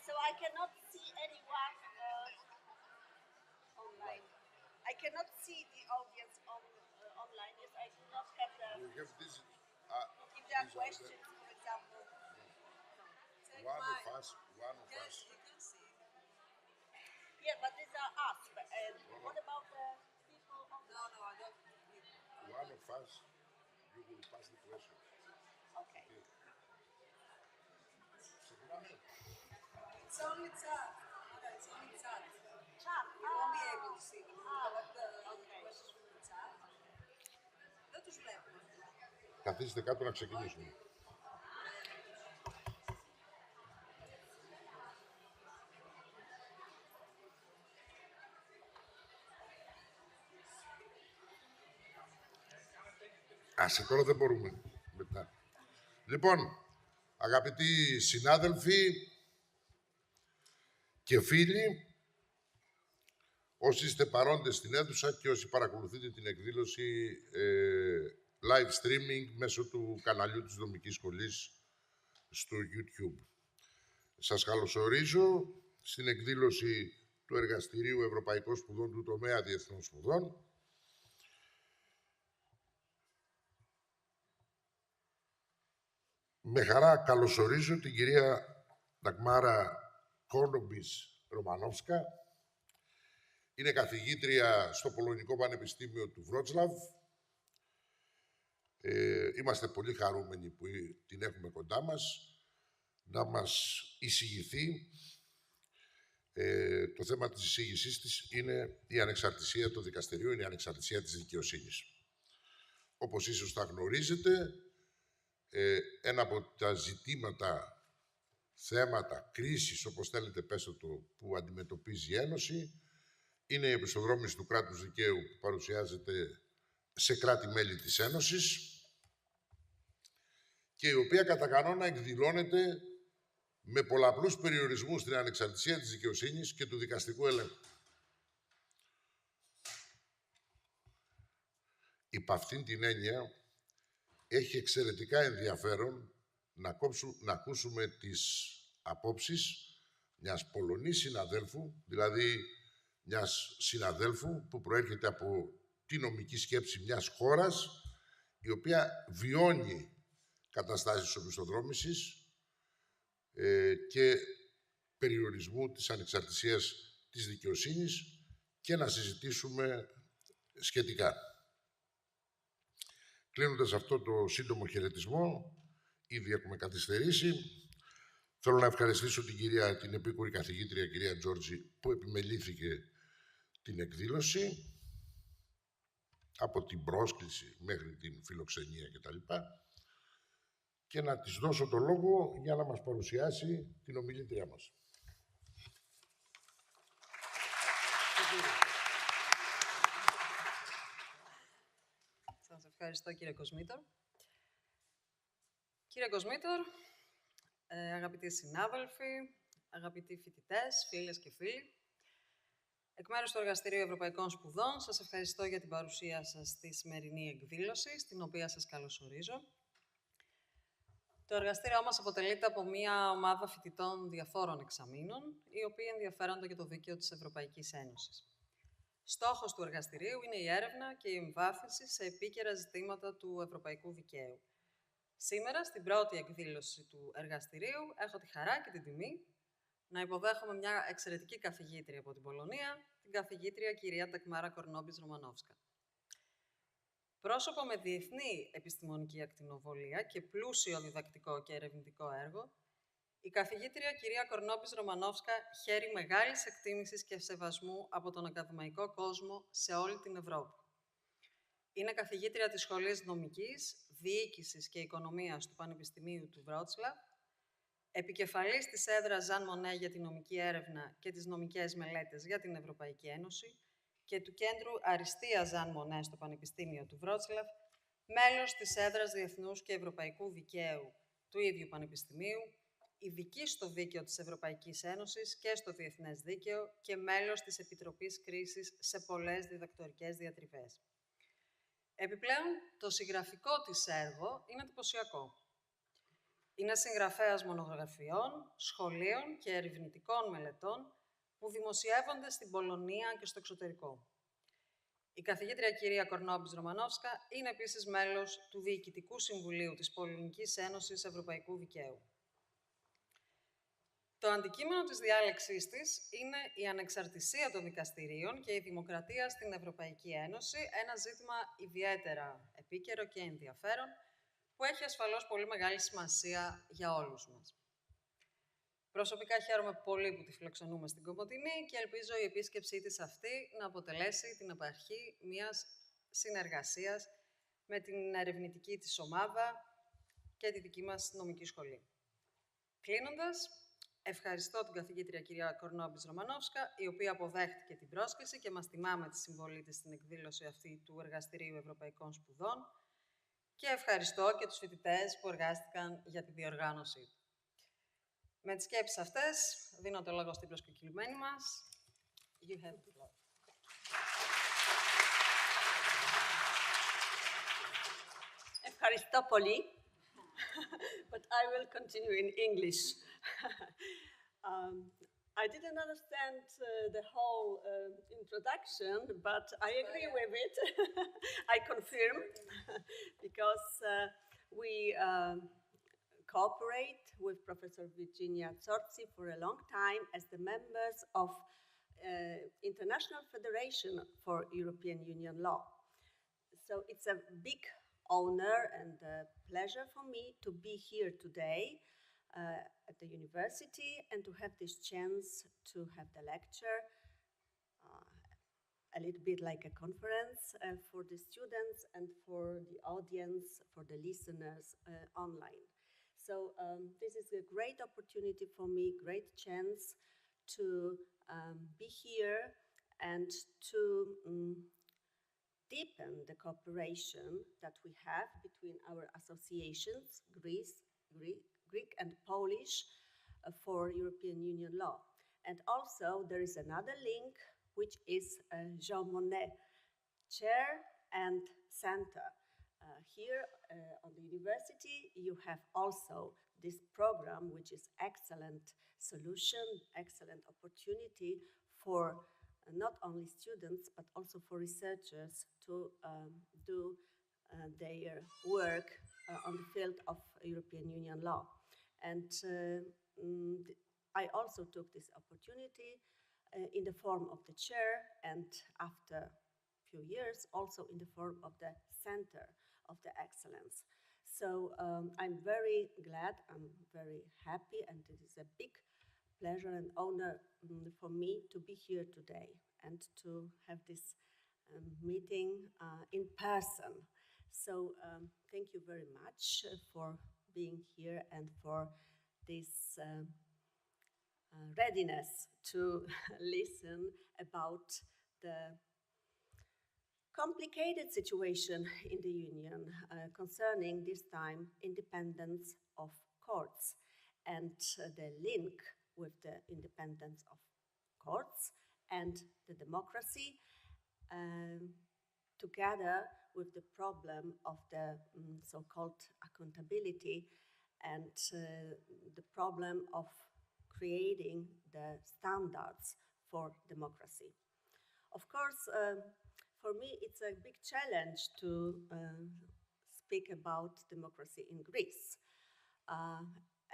so I cannot see anyone online. I cannot see the audience online. Yes, I do not have the... We have this... if there are questions, for example. One of us. Yes, you can see. Yeah, but these are us. What about the people online? No, I don't need... One of us, you will pass the question. Okay. It's only chat. It's only chat. Chat. You won't be able to see them. Okay. Questions from the chat. Δεν τους βλέπουμε. Καθίστε κάτω να ξεκινήσουμε. Άσε, τώρα δεν μπορούμε. Μετά. Λοιπόν, αγαπητοί συνάδελφοι και φίλοι, όσοι είστε παρόντες στην αίθουσα και όσοι παρακολουθείτε την εκδήλωση live streaming μέσω του καναλιού της Νομικής Σχολής στο YouTube. Σας καλωσορίζω στην εκδήλωση του Εργαστηρίου Ευρωπαϊκών Σπουδών του Τομέα Διεθνών Σπουδών. Με χαρά καλωσορίζω την κυρία Νταγμάρα Ρωμανόφσκα. Είναι καθηγήτρια στο Πολωνικό Πανεπιστήμιο του Βρότσλαβ. Είμαστε πολύ χαρούμενοι που την έχουμε κοντά μας να μας εισηγηθεί. Το θέμα της εισήγησής της είναι η ανεξαρτησία του δικαστηρίου, είναι η ανεξαρτησία της δικαιοσύνης. Όπως ίσως τα γνωρίζετε, ένα από τα ζητήματα, θέματα, κρίσεις, όπως θέλετε πέστε το, που αντιμετωπίζει η Ένωση, είναι η επισοδρόμηση του κράτους δικαίου που παρουσιάζεται σε κράτη-μέλη της Ένωσης και η οποία κατά κανόνα εκδηλώνεται με πολλαπλούς περιορισμούς στην ανεξαρτησία της δικαιοσύνης και του δικαστικού ελέγχου. Υπ' αυτήν την έννοια, έχει εξαιρετικά ενδιαφέρον να ακούσουμε τις απόψεις μιας Πολωνής συναδέλφου, δηλαδή μιας συναδέλφου που προέρχεται από τη νομική σκέψη μιας χώρας, η οποία βιώνει καταστάσεις οπισθοδρόμησης και περιορισμού της ανεξαρτησίας της δικαιοσύνης και να συζητήσουμε σχετικά. Κλείνοντας αυτό το σύντομο χαιρετισμό, ήδη έχουμε καθυστερήσει, θέλω να ευχαριστήσω την επίκουρη καθηγήτρια, κυρία Τζόρτζη, που επιμελήθηκε την εκδήλωση, από την πρόσκληση μέχρι την φιλοξενία κτλ. Και να της δώσω το λόγο για να μας παρουσιάσει την ομιλήτριά μας. Σας ευχαριστώ, κύριε Κοσμήτορ. Κύριε Κοσμήτορ, αγαπητοί συνάδελφοι, αγαπητοί φοιτητές, φίλες και φίλοι, εκ μέρους του Εργαστηρίου Ευρωπαϊκών Σπουδών, σας ευχαριστώ για την παρουσία σας στη σημερινή εκδήλωση, στην οποία σας καλωσορίζω. Το εργαστήριό μας αποτελείται από μια ομάδα φοιτητών διαφόρων εξαμήνων, οι οποίοι ενδιαφέρονται για το δίκαιο της Ευρωπαϊκής Ένωσης. Στόχος του εργαστηρίου είναι η έρευνα και η εμβάθυνση σε επίκαιρα ζητήματα του ευρωπαϊκού δικαίου. Σήμερα, στην πρώτη εκδήλωση του εργαστηρίου, έχω τη χαρά και την τιμή να υποδέχομαι μια εξαιρετική καθηγήτρια από την Πολωνία, την καθηγήτρια κυρία Νταγμάρα Ρωμανόφσκα. Πρόσωπο με διεθνή επιστημονική ακτινοβολία και πλούσιο διδακτικό και ερευνητικό έργο, η καθηγήτρια κυρία Ρωμανόφσκα χαίρει μεγάλης εκτίμησης και σεβασμού από τον ακαδημαϊκό κόσμο σε όλη την Ευρώπη. Είναι καθηγήτρια της Σχολής Νομικής, Διοίκησης και Οικονομίας του Πανεπιστημίου του Βρότσλαβ, επικεφαλής της έδρας Ζαν Μονέ για την νομική έρευνα και τις νομικές μελέτες για την Ευρωπαϊκή Ένωση και του Κέντρου Αριστείας Ζαν Μονέ στο Πανεπιστήμιο του Βρότσλαβ, μέλος της έδρας Διεθνούς και Ευρωπαϊκού Δικαίου του ίδιου Πανεπιστημίου, ειδική στο δίκαιο της Ευρωπαϊκής Ένωσης και στο διεθνές δίκαιο και μέλος της Επιτροπής Κρίσης σε πολλές διδακτορικές διατριβές. Επιπλέον, το συγγραφικό της έργο είναι εντυπωσιακό. Είναι συγγραφέας μονογραφιών, σχολείων και ερευνητικών μελετών που δημοσιεύονται στην Πολωνία και στο εξωτερικό. Η καθηγήτρια κυρία Κορνόμπης-Ρωμανόφσκα είναι επίσης μέλος του Διοικητικού Συμβουλίου της Πολωνικής Ένωσης Ευρωπαϊκού Δικαίου. Το αντικείμενο της διάλεξής της είναι η ανεξαρτησία των δικαστηρίων και η δημοκρατία στην Ευρωπαϊκή Ένωση, ένα ζήτημα ιδιαίτερα επίκαιρο και ενδιαφέρον, που έχει ασφαλώς πολύ μεγάλη σημασία για όλους μας. Προσωπικά χαίρομαι πολύ που τη φιλοξενούμε στην Κομοτηνή και ελπίζω η επίσκεψή της αυτή να αποτελέσει την απαρχή μιας συνεργασίας με την ερευνητική της ομάδα και τη δική μας νομική σχολή. Κλείνοντας, ευχαριστώ την καθηγήτρια κυρία Κορνόμπης-Ρωμανόφσκα, η οποία αποδέχτηκε την πρόσκληση και μας τιμά με τη συμβολή της στην εκδήλωση αυτή του Εργαστηρίου Ευρωπαϊκών Σπουδών και ευχαριστώ και τους φοιτητές που εργάστηκαν για τη διοργάνωσή του. Με τις σκέψεις αυτές, δίνω το λόγο στην προσκεκλημένη μας. You have the floor. Ευχαριστώ πολύ. But I will continue in English. I didn't understand the whole introduction, but I agree with it. I confirm, because we cooperate with Professor Virginia Zorzi for a long time as the members of International Federation for European Union Law. So it's a big honor and a pleasure for me to be here today at the university and to have this chance to have the lecture, a little bit like a conference for the students and for the audience, for the listeners online. So this is a great opportunity for me, great chance to be here and to deepen the cooperation that we have between our associations, Greek and Polish, for European Union law. And also there is another link, which is Jean Monnet Chair and Center. Here on the university, you have also this program, which is excellent solution, excellent opportunity for not only students, but also for researchers to do their work on the field of European Union law. And I also took this opportunity in the form of the chair, and after a few years, also in the form of the Center of the Excellence. So I'm very glad, I'm very happy, and it is a big pleasure and honor for me to be here today and to have this meeting in person. So thank you very much for being here and for this readiness to listen about the complicated situation in the Union concerning this time independence of courts and the link with the independence of courts and the democracy, together with the problem of the so-called accountability and the problem of creating the standards for democracy. Of course, for me, it's a big challenge to speak about democracy in Greece,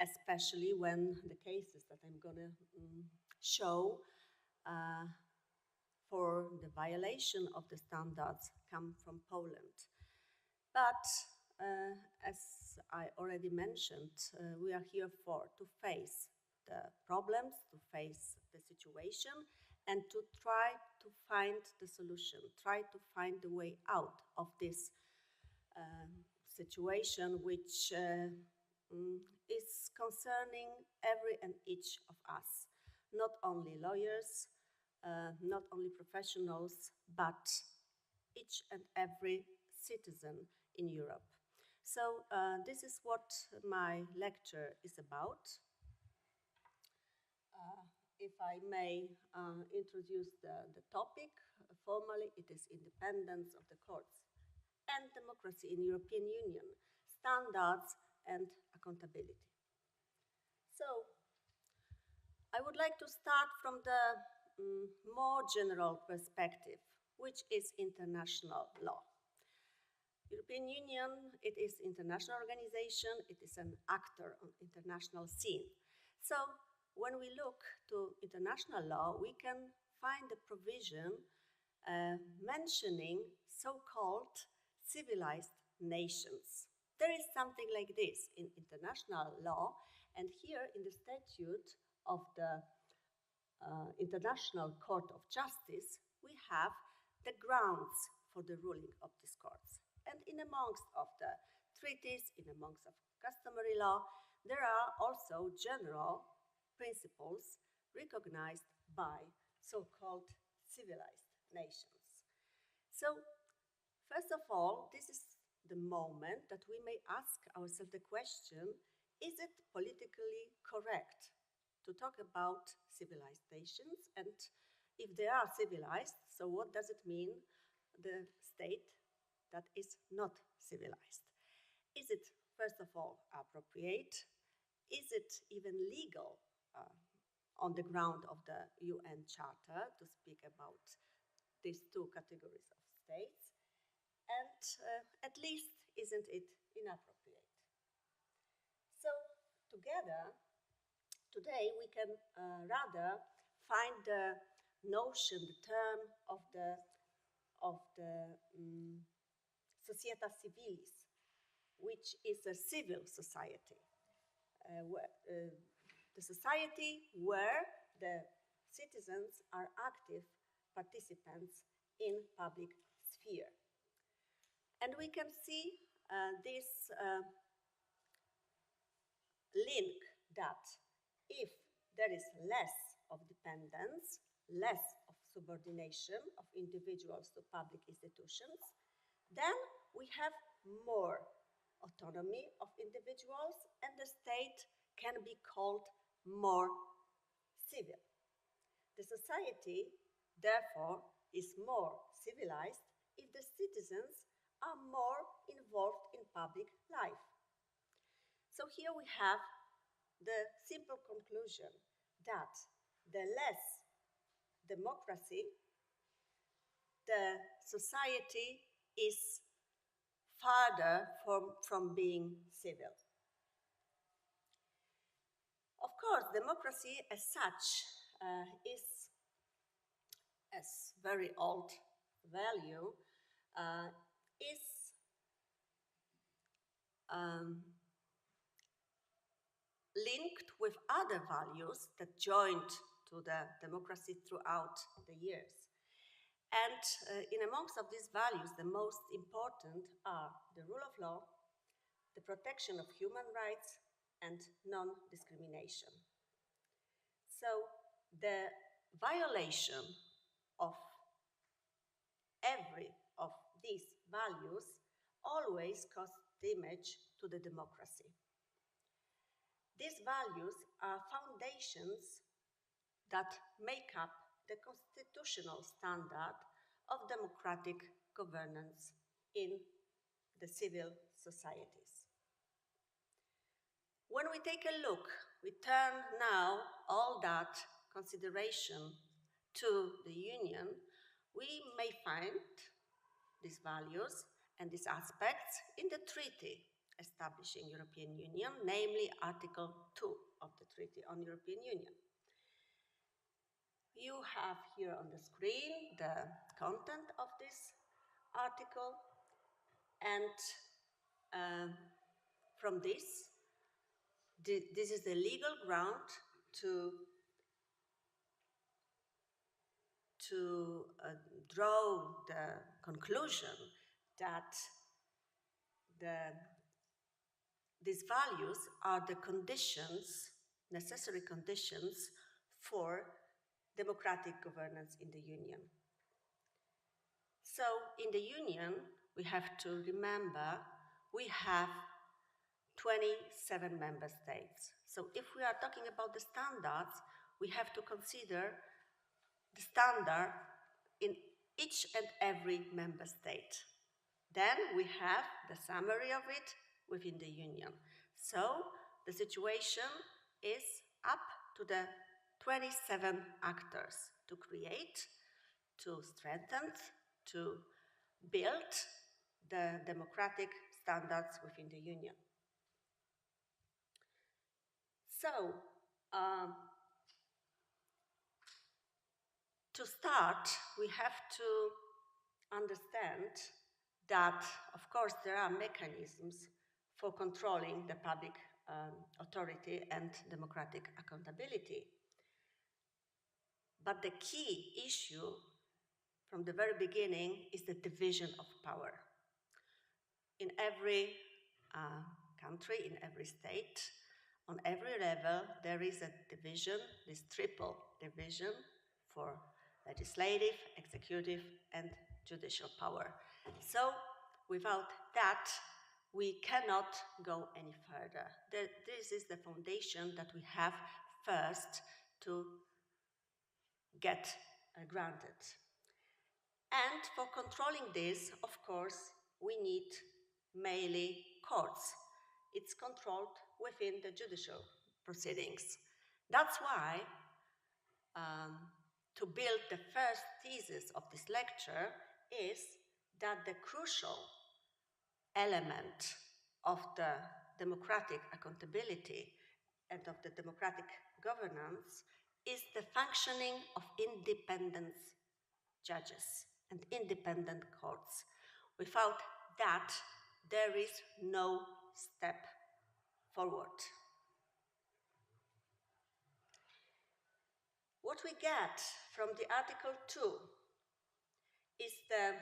especially when the cases that I'm going to show for the violation of the standards come from Poland. But as I already mentioned, we are here to face the problems, to face the situation, and to try to find the solution, try to find the way out of this situation, which is concerning every and each of us, not only lawyers, not only professionals, but each and every citizen in Europe. So this is what my lecture is about. If I may introduce the topic formally, it is independence of the courts and democracy in European Union, standards and accountability. So, I would like to start from the more general perspective, which is international law. European Union, it is international organization, it is an actor on international scene. So when we look to international law, we can find a provision mentioning so-called civilized nations. There is something like this in international law, and here in the statute of the International Court of Justice, we have the grounds for the ruling of these courts. And in amongst of the treaties, in amongst of customary law, there are also general principles recognized by so-called civilized nations. So, first of all, this is the moment that we may ask ourselves the question, is it politically correct to talk about civilized nations? And if they are civilized, so what does it mean, the state that is not civilized? Is it, first of all, appropriate? Is it even legal on the ground of the UN Charter to speak about these two categories of states? And at least, isn't it inappropriate? So, together, today we can rather find the notion, the term of the Societas Civilis, which is a civil society, the society where the citizens are active participants in public sphere. And we can see this link that if there is less of dependence, less of subordination of individuals to public institutions, then we have more autonomy of individuals and the state can be called more civil. The society, therefore, is more civilized if the citizens are more involved in public life. So here we have the simple conclusion that the less democracy, the society is farther from being civil. Of course, democracy as such is as very old value, is linked with other values that joined to the democracy throughout the years. And in amongst of these values, the most important are the rule of law, the protection of human rights, and non-discrimination. So the violation of every of these values always costs damage to the democracy. These values are foundations that make up the constitutional standard of democratic governance in the civil societies. When we take a look, we turn now all that consideration to the Union, we may find these values and these aspects in the treaty establishing European Union, namely Article 2 of the Treaty on European Union. You have here on the screen the content of this article, and from this is the legal ground to draw the conclusion that these values are the conditions, necessary conditions for democratic governance in the Union. So in the Union, we have to remember we have 27 member states. So if we are talking about the standards, we have to consider the standard in each and every member state. Then we have the summary of it, within the Union. So the situation is up to the 27 actors to create, to strengthen, to build the democratic standards within the Union. So, to start, we have to understand that, of course, there are mechanisms for controlling the public authority and democratic accountability. But the key issue from the very beginning is the division of power. In every country, in every state, on every level, there is a division, this triple division for legislative, executive, and judicial power. So, without that, we cannot go any further. This is the foundation that we have first to get granted. And for controlling this, of course, we need mainly courts. It's controlled within the judicial proceedings. That's why, to build the first thesis of this lecture is that the crucial element of the democratic accountability and of the democratic governance is the functioning of independent judges and independent courts. Without that, there is no step forward. What we get from the Article 2 is the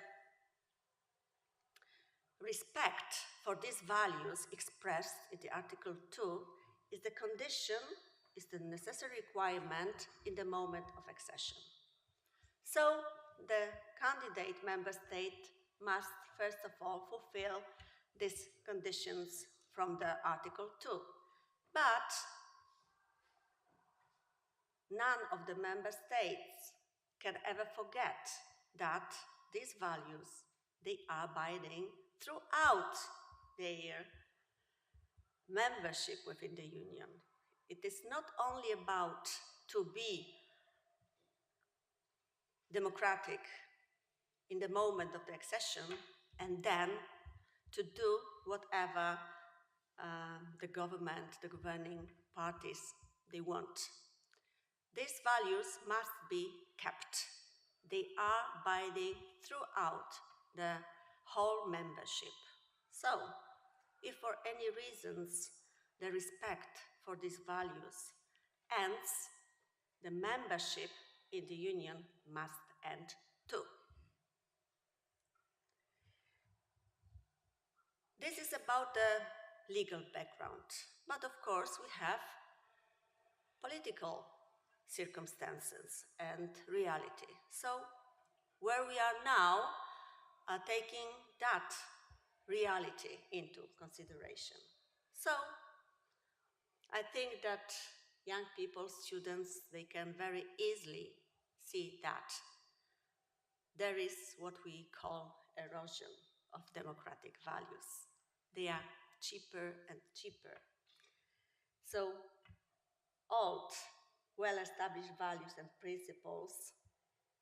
respect for these values expressed in the Article 2 is the condition, is the necessary requirement in the moment of accession. So the candidate member state must first of all fulfill these conditions from the Article 2. But none of the member states can ever forget that these values, they are binding throughout their membership within the Union. It is not only about to be democratic in the moment of the accession and then to do whatever the government, the governing parties, they want. These values must be kept. They are binding throughout the whole membership. So, if for any reasons the respect for these values ends, the membership in the Union must end too. This is about the legal background, but of course we have political circumstances and reality. So, where we are now, taking that reality into consideration. So, I think that young people, students, they can very easily see that there is what we call erosion of democratic values. They are cheaper and cheaper. So, old, well-established values and principles,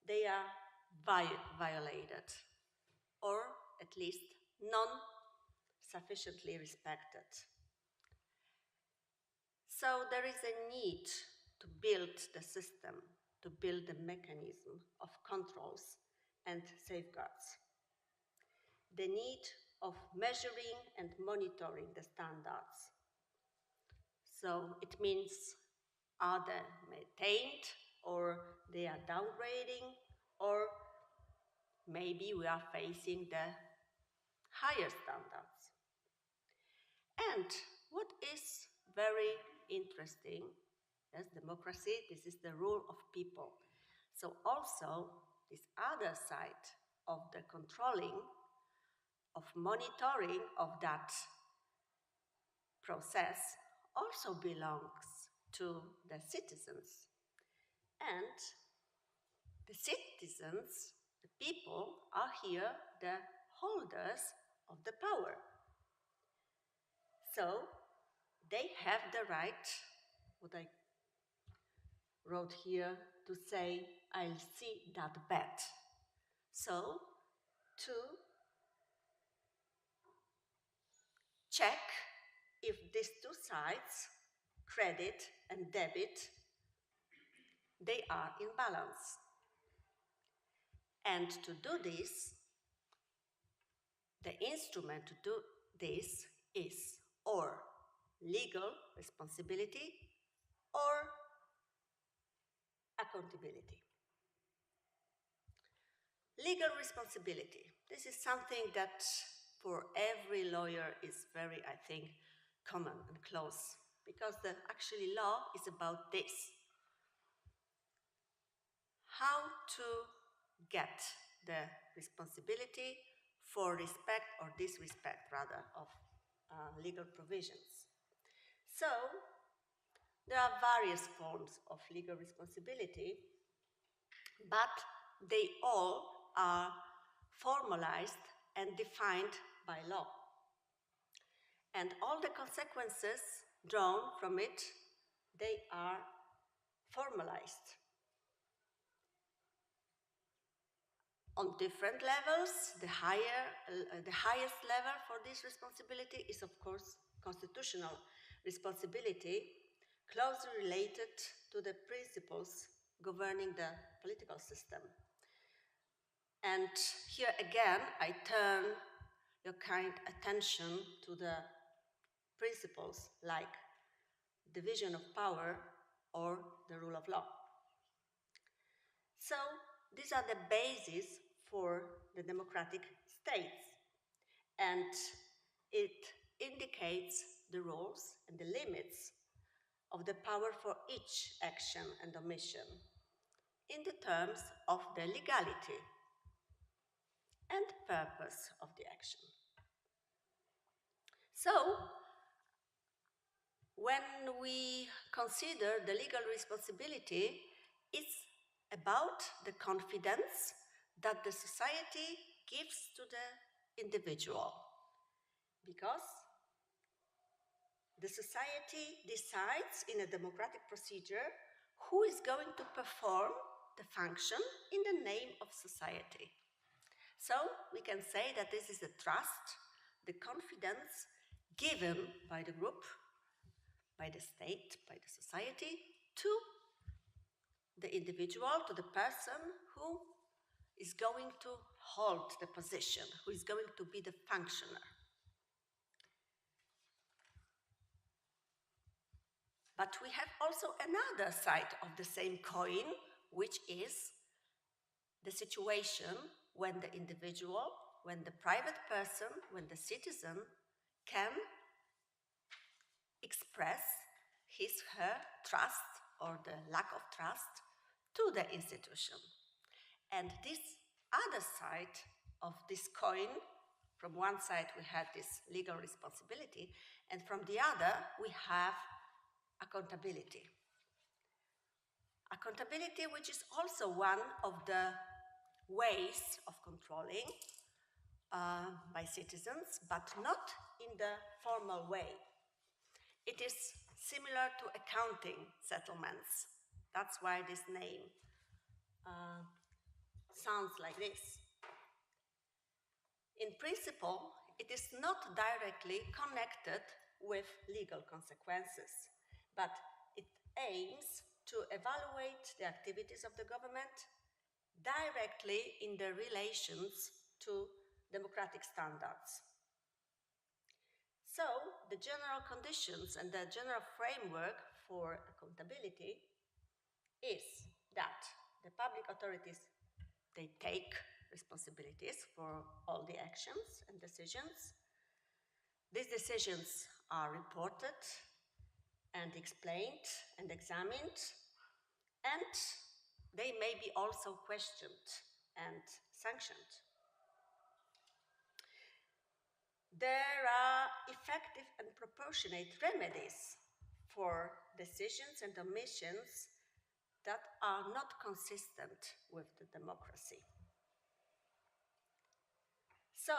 they are violated, or at least non-sufficiently respected. So there is a need to build the system, to build the mechanism of controls and safeguards. The need of measuring and monitoring the standards. So it means, are they maintained, or they are downgrading, or maybe we are facing the higher standards. And what is very interesting, as democracy, this is the rule of people. So also, this other side of the controlling, of monitoring of that process also belongs to the citizens. And the citizens, the people, are here the holders of the power. So they have the right, what I wrote here, to say, I'll see that bet. So to check if these two sides, credit and debit, they are in balance. And to do this, the instrument to do this is or legal responsibility or accountability. Legal responsibility. This is something that for every lawyer is very, I think, common and close, because the actually law is about this. How to get the responsibility for respect or disrespect, rather, of legal provisions. So, there are various forms of legal responsibility, but they all are formalized and defined by law. And all the consequences drawn from it, they are formalized. On different levels, the highest level for this responsibility is, of course, constitutional responsibility, closely related to the principles governing the political system. And here again, I turn your kind attention to the principles like division of power or the rule of law. So these are the bases for the democratic states, and it indicates the rules and the limits of the power for each action and omission in the terms of the legality and purpose of the action. So, when we consider the legal responsibility, it's about the confidence that the society gives to the individual, because the society decides in a democratic procedure who is going to perform the function in the name of society. So we can say that this is the trust, the confidence given by the group, by the state, by the society, to the individual, to the person who is going to hold the position, who is going to be the functioner. But we have also another side of the same coin, which is the situation when the individual, when the private person, when the citizen can express his, her trust or the lack of trust to the institution. And this other side of this coin, from one side we have this legal responsibility, and from the other we have accountability. Accountability, which is also one of the ways of controlling by citizens, but not in the formal way. It is similar to accounting settlements. That's why this name sounds like this. In principle, it is not directly connected with legal consequences, but it aims to evaluate the activities of the government directly in their relations to democratic standards. So, the general conditions and the general framework for accountability is that the public authorities, they take responsibilities for all the actions and decisions. These decisions are reported and explained and examined, and they may be also questioned and sanctioned. There are effective and proportionate remedies for decisions and omissions that are not consistent with the democracy. So,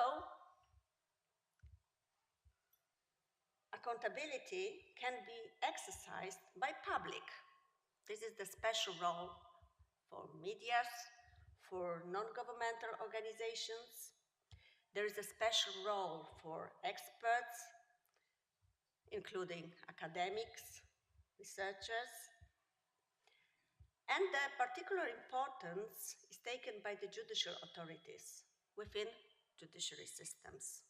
accountability can be exercised by public. This is the special role for medias, for non-governmental organizations. There is a special role for experts, including academics, researchers, and the particular importance is taken by the judicial authorities within judiciary systems.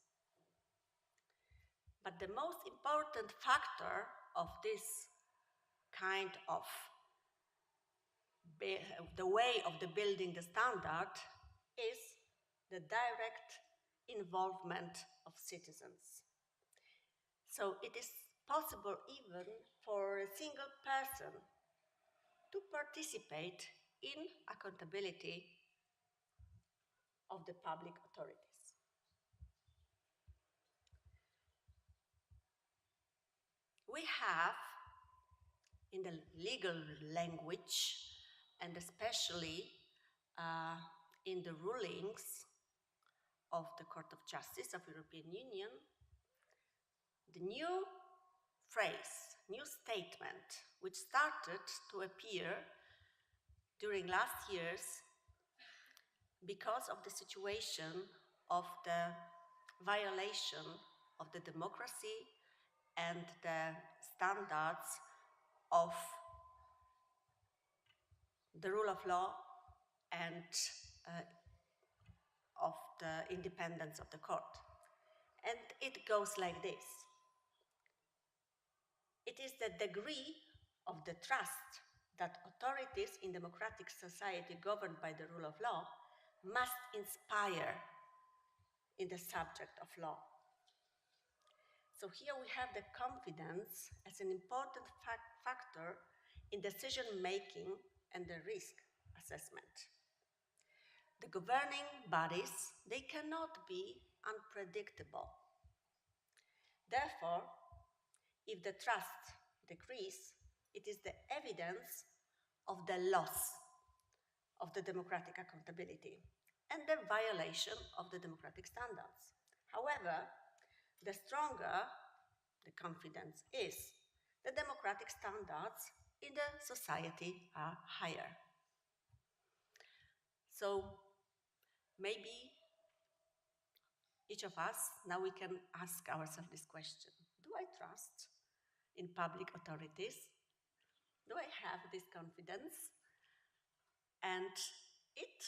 But the most important factor of this kind of the way of the building the standard is the direct involvement of citizens. So it is possible even for a single person to participate in accountability of the public authorities. We have, in the legal language, and especially in the rulings of the Court of Justice of the European Union, the new phrase, new statement, which started to appear during last years because of the situation of the violation of the democracy and the standards of the rule of law and of the independence of the court. And it goes like this. It is the degree of the trust that authorities in democratic society governed by the rule of law must inspire in the subject of law. So here we have the confidence as an important factor in decision-making and the risk assessment. The governing bodies, they cannot be unpredictable. Therefore, if the trust decreases, it is the evidence of the loss of the democratic accountability and the violation of the democratic standards. However, the stronger the confidence is, the democratic standards in the society are higher. So maybe each of us, now we can ask ourselves this question. Do I trust in public authorities? Do I have this confidence? And it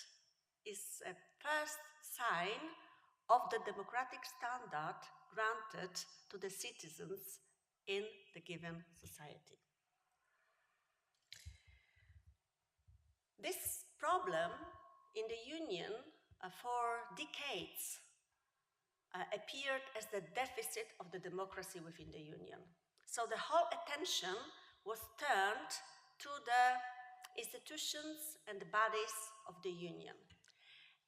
is a first sign of the democratic standard granted to the citizens in the given society. This problem in the Union for decades appeared as the deficit of the democracy within the Union. So the whole attention was turned to the institutions and the bodies of the Union.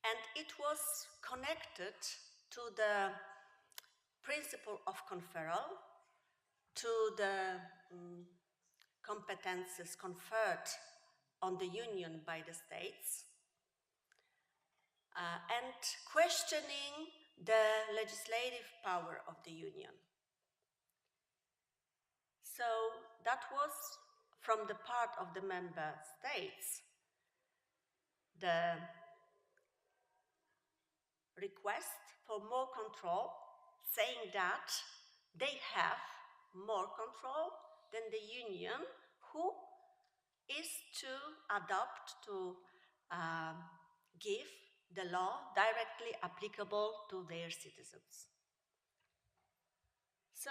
And it was connected to the principle of conferral, to the competences conferred on the Union by the states, and questioning the legislative power of the Union. So that was, from the part of the member states, the request for more control, saying that they have more control than the Union, who is to adopt, to give the law directly applicable to their citizens. So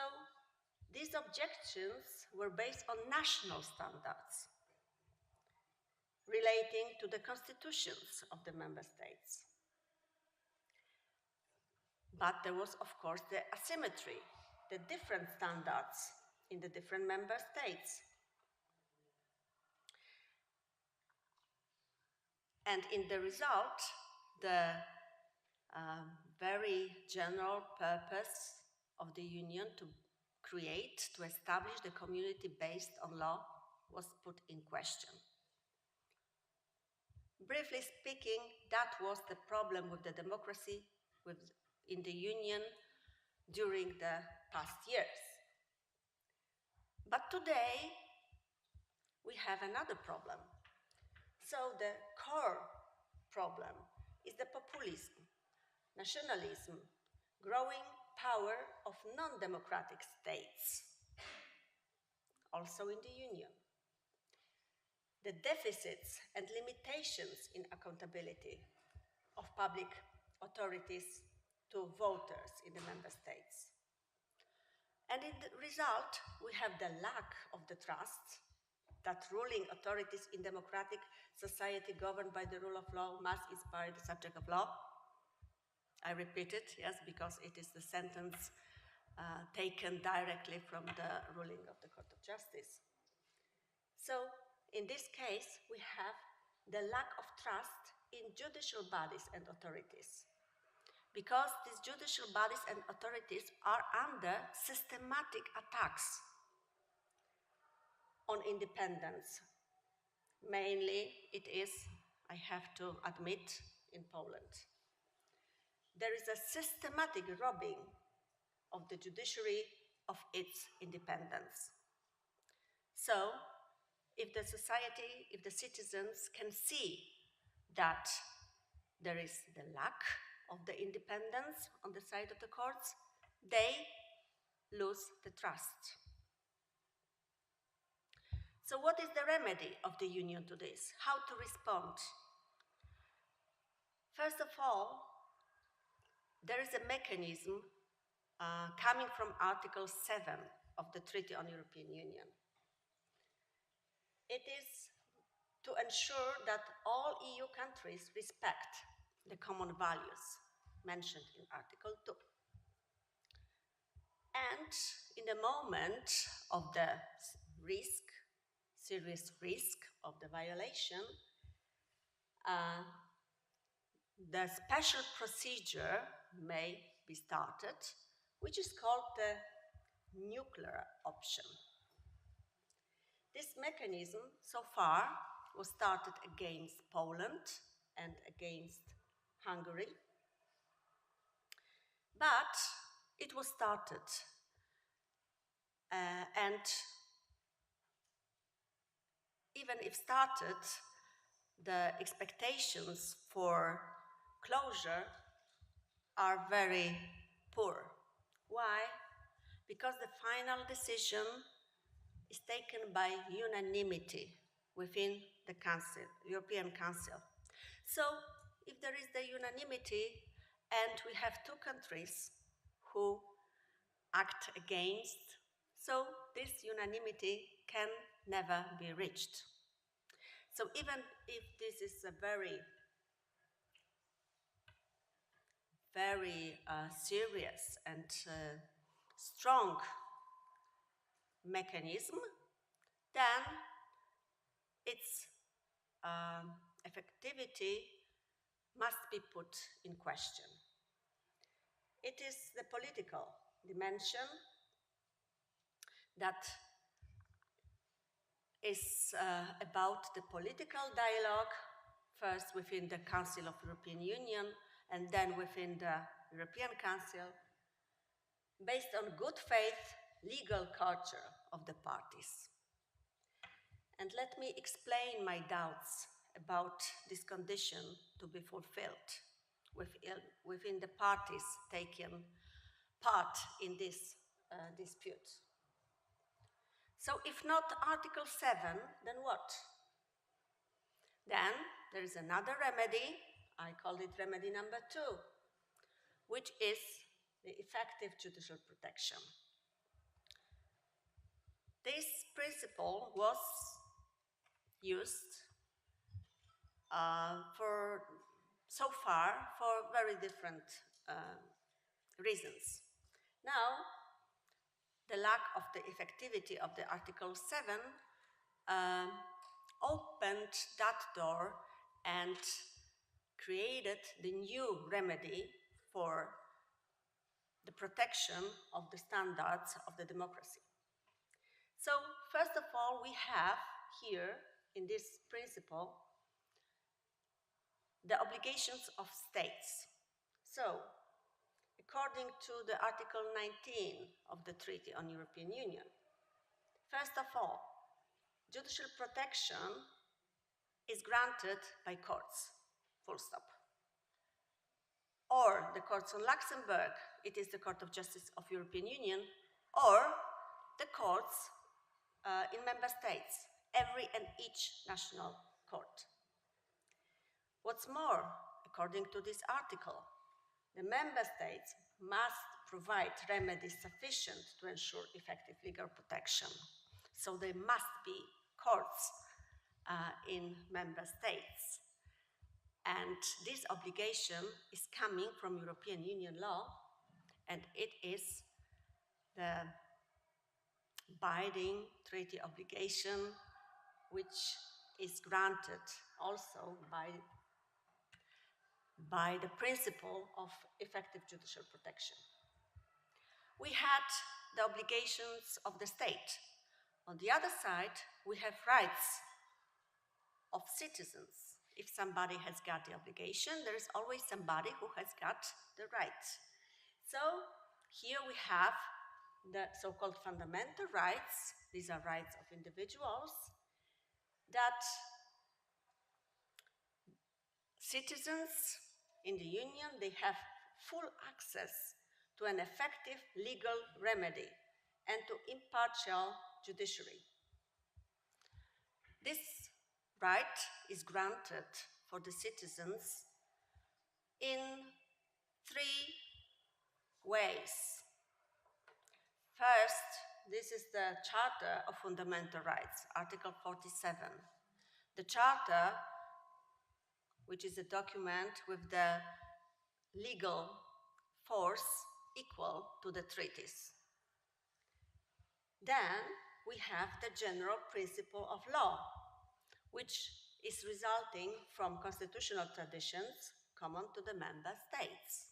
these objections were based on national standards relating to the constitutions of the member states. But there was, of course, the asymmetry, the different standards in the different member states. And in the result, the very general purpose of the Union to establish the community based on law was put in question. Briefly speaking, that was the problem with the democracy in the Union during the past years. But today, we have another problem. So the core problem is the populism, nationalism, growing power of non-democratic states, also in the Union. The deficits and limitations in accountability of public authorities to voters in the member states. And in the result, we have the lack of the trust that ruling authorities in democratic society governed by the rule of law must inspire the subject of law. I repeat it, yes, because it is the sentence taken directly from the ruling of the Court of Justice. So, in this case, we have the lack of trust in judicial bodies and authorities, because these judicial bodies and authorities are under systematic attacks on independence. Mainly, it is, I have to admit, in Poland. There is a systematic robbing of the judiciary of its independence. So, if the society, if the citizens can see that there is the lack of the independence on the side of the courts, they lose the trust. So what is the remedy of the Union to this? How to respond? First of all, there is a mechanism coming from Article 7 of the Treaty on European Union. It is to ensure that all EU countries respect the common values mentioned in Article 2. And in the moment of the serious risk of the violation, the special procedure may be started, which is called the nuclear option. This mechanism, so far, was started against Poland and against Hungary, but it was started, and even if started, the expectations for closure are very poor. Why? Because the final decision is taken by unanimity within the Council, European Council. So, if there is the unanimity and we have two countries who act against, so this unanimity can never be reached. So even if this is a very serious and strong mechanism, then its effectivity must be put in question. It is the political dimension that is about the political dialogue, first within the Council of European Union and then within the European Council, based on good faith legal culture of the parties. And let me explain my doubts about this condition to be fulfilled within the parties taking part in this dispute. So if not Article 7, then what? Then there is another remedy, I call it remedy number 2, which is the effective judicial protection. This principle was used so far for very different reasons. Now, the lack of the effectivity of the Article 7 opened that door and created the new remedy for the protection of the standards of the democracy. So, first of all, we have here, in this principle, the obligations of states. So, according to the Article 19 of the Treaty on European Union, First of all, judicial protection is granted by courts, full stop. Or the courts on Luxembourg, it is the Court of Justice of European Union, or the courts in member states, every and each national court. What's more, according to this article, the member states must provide remedies sufficient to ensure effective legal protection. So there must be courts in member states. And this obligation is coming from European Union law, and it is the binding treaty obligation which is granted also by the principle of effective judicial protection. We had the obligations of the state. On the other side, we have rights of citizens. If somebody has got the obligation, there is always somebody who has got the right. So here we have the so-called fundamental rights. These are rights of individuals that citizens in the Union, they have full access to an effective legal remedy and to impartial judiciary. This right is granted for the citizens in 3 ways. First, this is the Charter of Fundamental Rights, Article 47. The Charter, which is a document with the legal force equal to the treaties. Then we have the general principle of law, which is resulting from constitutional traditions common to the member states.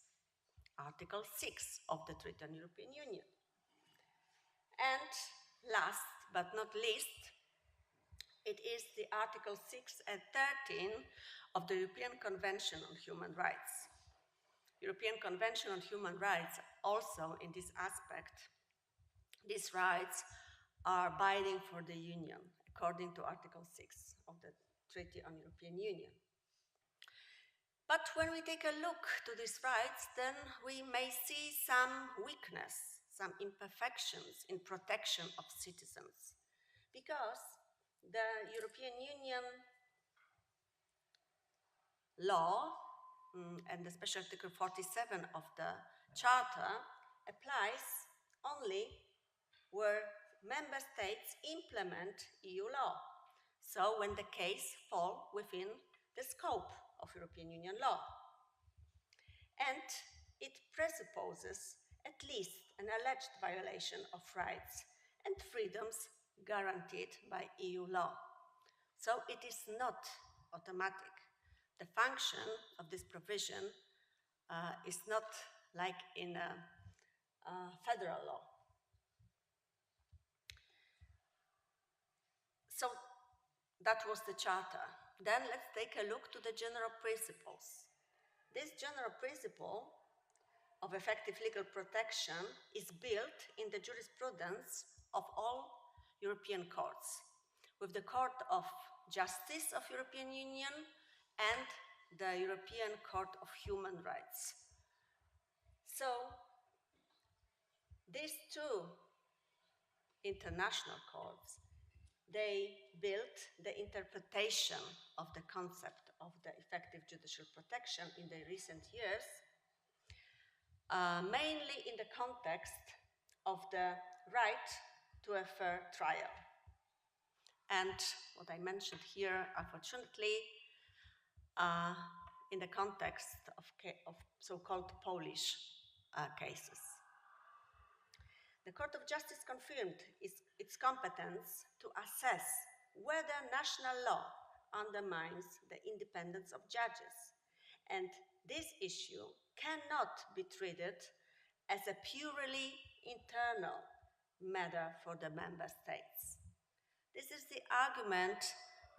Article 6 of the Treaty on European Union. And last but not least, it is the Article 6 and 13 of the European Convention on Human Rights. European Convention on Human Rights also in this aspect, these rights are binding for the Union according to Article 6 of the Treaty on European Union. But when we take a look to these rights, then we may see some weakness, some imperfections in protection of citizens, because the European Union law and especially Article 47 of the Charter applies only where member states implement EU law. So when the case falls within the scope of European Union law. And it presupposes at least an alleged violation of rights and freedoms guaranteed by EU law. So it is not automatic. The function of this provision is not like in federal law. So that was the Charter. Then let's take a look to the general principles. This general principle of effective legal protection is built in the jurisprudence of all European courts, with the Court of Justice of European Union and the European Court of Human Rights. So these 2 international courts, they built the interpretation of the concept of the effective judicial protection in the recent years, mainly in the context of the right to a fair trial. And what I mentioned here, unfortunately, in the context of so-called Polish cases. The Court of Justice confirmed its competence to assess whether national law undermines the independence of judges. And this issue cannot be treated as a purely internal matter for the member states. This is the argument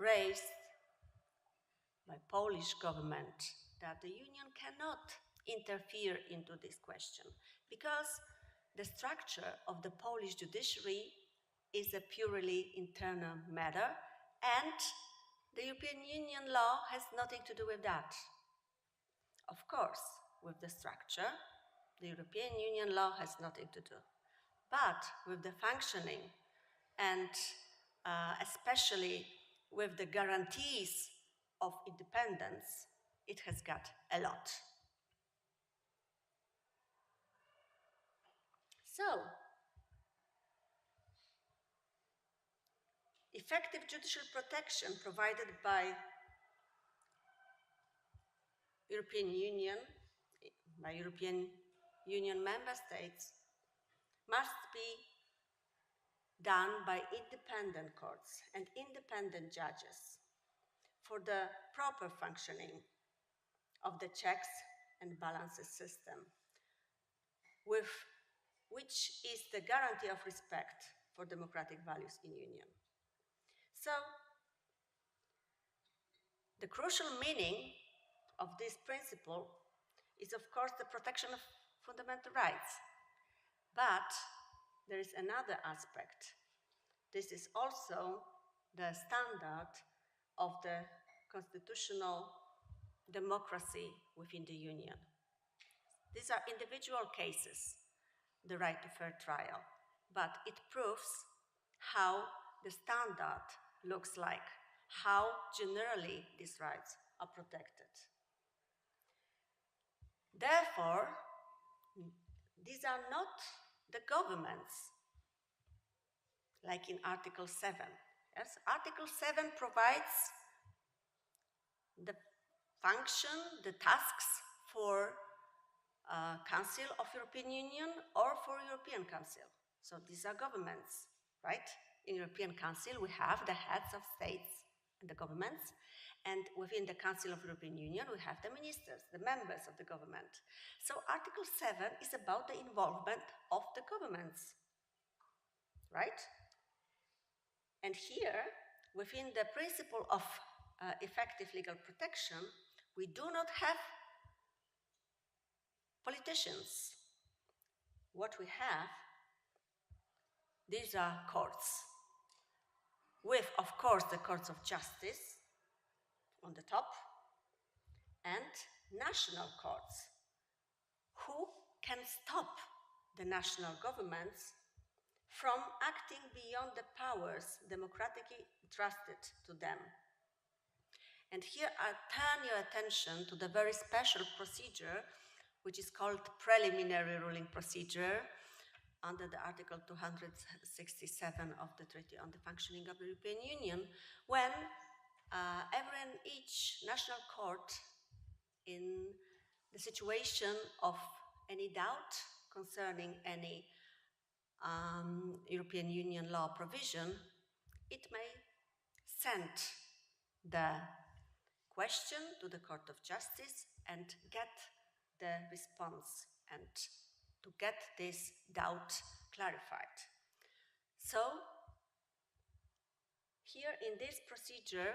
raised by Polish government that the Union cannot interfere into this question because the structure of the Polish judiciary is a purely internal matter, and the European Union law has nothing to do with that. Of course, with the structure, the European Union law has nothing to do. But with the functioning and especially with the guarantees of independence, it has got a lot. So, effective judicial protection provided by European Union member states must be done by independent courts and independent judges for the proper functioning of the checks and balances system, which is the guarantee of respect for democratic values in Union. So, the crucial meaning of this principle is, of course, the protection of fundamental rights. But there is another aspect. This is also the standard of the constitutional democracy within the Union. These are individual cases, the right to fair trial, but it proves how the standard looks like, how generally these rights are protected. Therefore, these are not the governments, like in Article 7. Yes? Article 7 provides the function, the tasks for Council of European Union or for European Council. So these are governments, right? In European Council, we have the heads of states and the governments, and within the Council of European Union, we have the ministers, the members of the government. So Article 7 is about the involvement of the governments, right? And here, within the principle of effective legal protection, we do not have politicians. What we have, these are courts, with, of course, the courts of justice on the top, and national courts, who can stop the national governments from acting beyond the powers democratically entrusted to them. And here I turn your attention to the very special procedure, which is called preliminary ruling procedure, under the Article 267 of the Treaty on the Functioning of the European Union, when every and each national court, in the situation of any doubt concerning any European Union law provision, it may send the question to the Court of Justice and get the response and to get this doubt clarified. So, here in this procedure,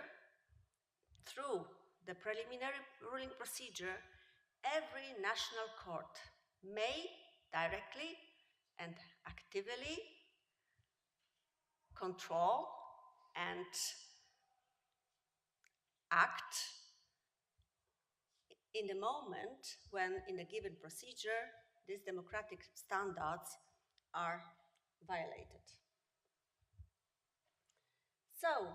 through the preliminary ruling procedure, every national court may directly and actively control and act in the moment when, in a given procedure, these democratic standards are violated. So,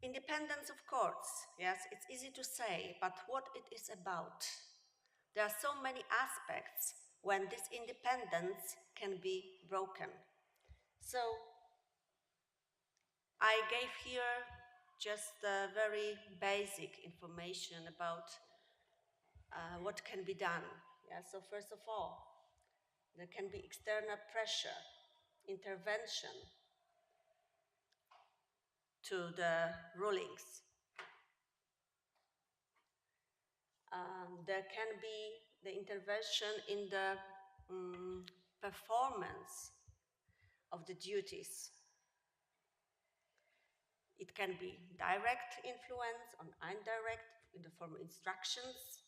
independence of courts, yes, it's easy to say, but what it is about? There are so many aspects when this independence can be broken. So, I gave here just very basic information about what can be done. Yeah, so first of all, there can be external pressure, intervention to the rulings. There can be the intervention in the performance of the duties. It can be direct influence or indirect in the form of instructions,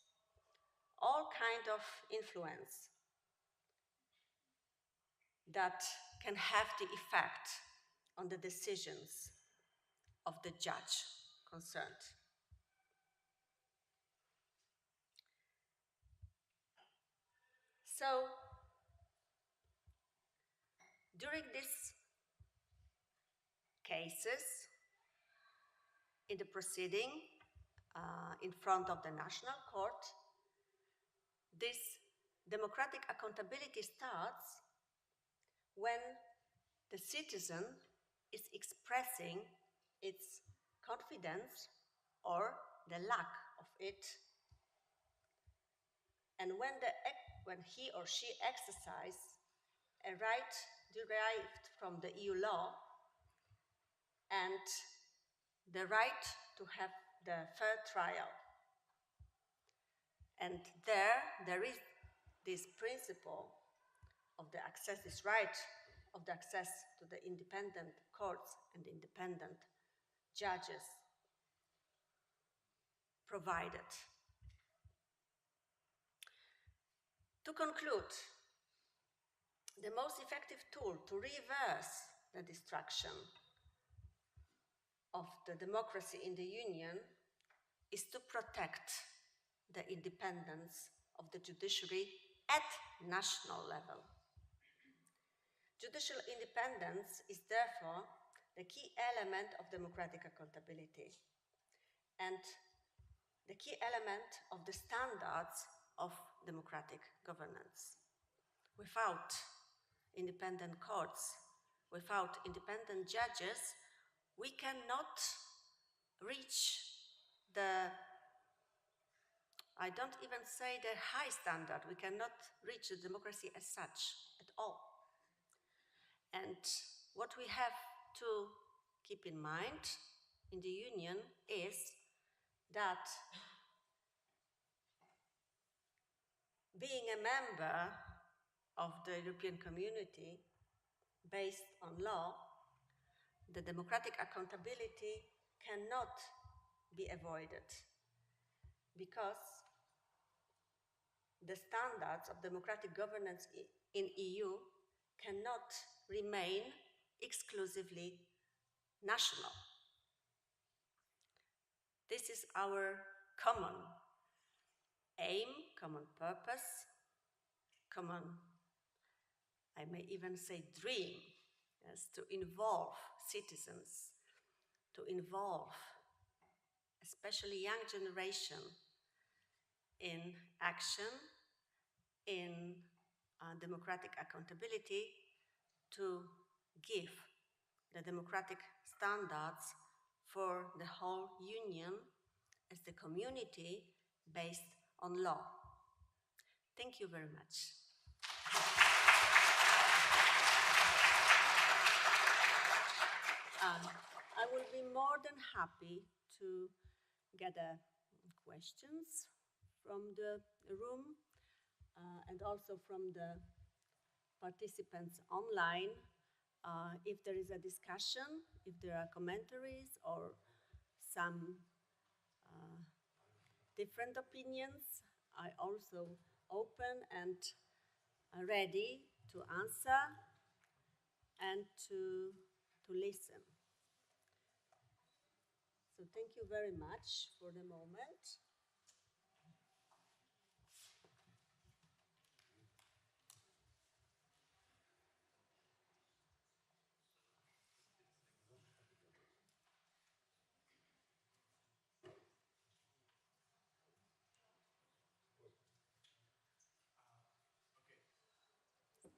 all kind of influence. that can have the effect on the decisions of the judge concerned. So, during these cases, in the proceeding in front of the National Court, this democratic accountability starts when the citizen is expressing its confidence or the lack of it, and when he or she exercises a right derived from the EU law and the right to have the fair trial. And there is this principle of the access, this right of the access to the independent courts and independent judges provided. To conclude, the most effective tool to reverse the destruction of the democracy in the Union is to protect the independence of the judiciary at national level. Judicial independence is therefore the key element of democratic accountability and the key element of the standards of democratic governance. Without independent courts, without independent judges, we cannot reach the, I don't even say the high standard, we cannot reach the democracy as such at all. And what we have to keep in mind in the Union is that being a member of the European community based on law, the democratic accountability cannot be avoided because the standards of democratic governance in EU cannot remain exclusively national. This is our common aim, common purpose, common, I may even say dream, yes, to involve citizens, to involve especially young generation in action, in democratic accountability, to give the democratic standards for the whole Union as the community based on law. Thank you very much. I will be more than happy to gather questions from the room and also from the participants online. If there is a discussion, if there are commentaries or some different opinions, I also open and ready to answer and to listen. So thank you very much for the moment.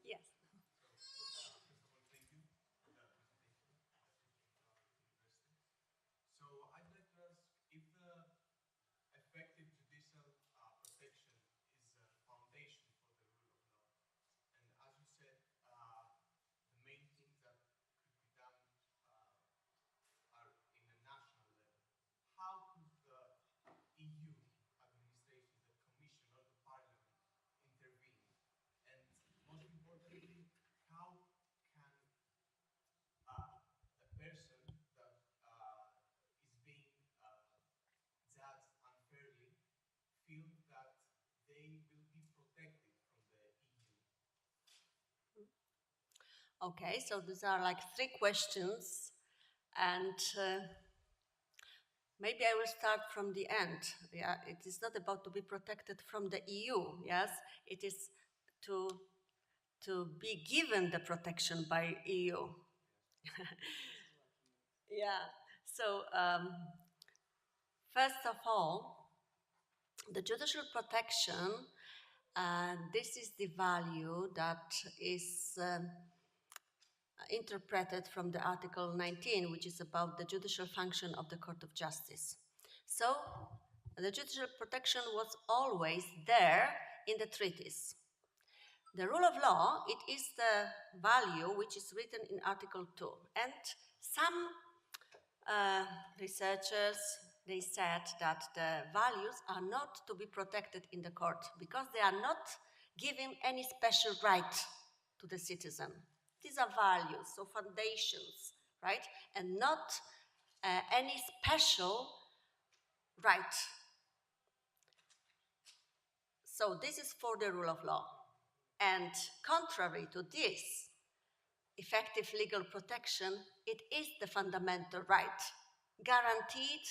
Yes. So I'd like to ask if the Okay, so these are like 3 questions, and maybe I will start from the end. Yeah, it is not about to be protected from the EU. Yes, it is to be given the protection by EU. Yeah. So first of all, the judicial protection. This is the value that is interpreted from the Article 19, which is about the judicial function of the Court of Justice. So the judicial protection was always there in the treaties. The rule of law, it is the value which is written in Article 2. And some researchers, they said that the values are not to be protected in the court because they are not giving any special right to the citizen. These are values, so foundations, right? And not any special right. So this is for the rule of law. And contrary to this, effective legal protection, it is the fundamental right, guaranteed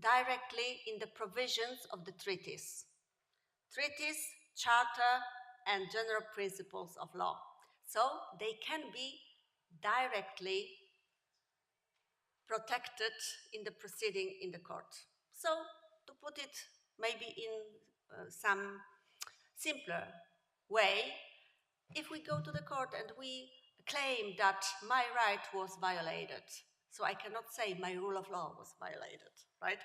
directly in the provisions of the treaties. Treaties, charter, and general principles of law. So they can be directly protected in the proceeding in the court. So to put it maybe in some simpler way, if we go to the court and we claim that my right was violated, so I cannot say my rule of law was violated, right?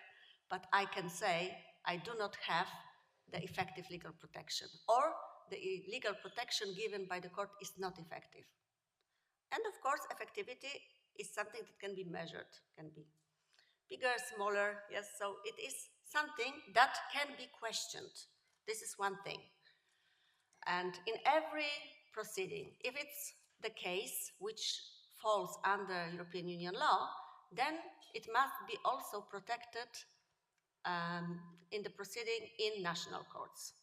But I can say I do not have the effective legal protection, or the legal protection given by the court is not effective. And of course, effectivity is something that can be measured, can be bigger, smaller, yes, so it is something that can be questioned. This is one thing. And in every proceeding, if it's the case which falls under European Union law, then it must be also protected in the proceeding in national courts.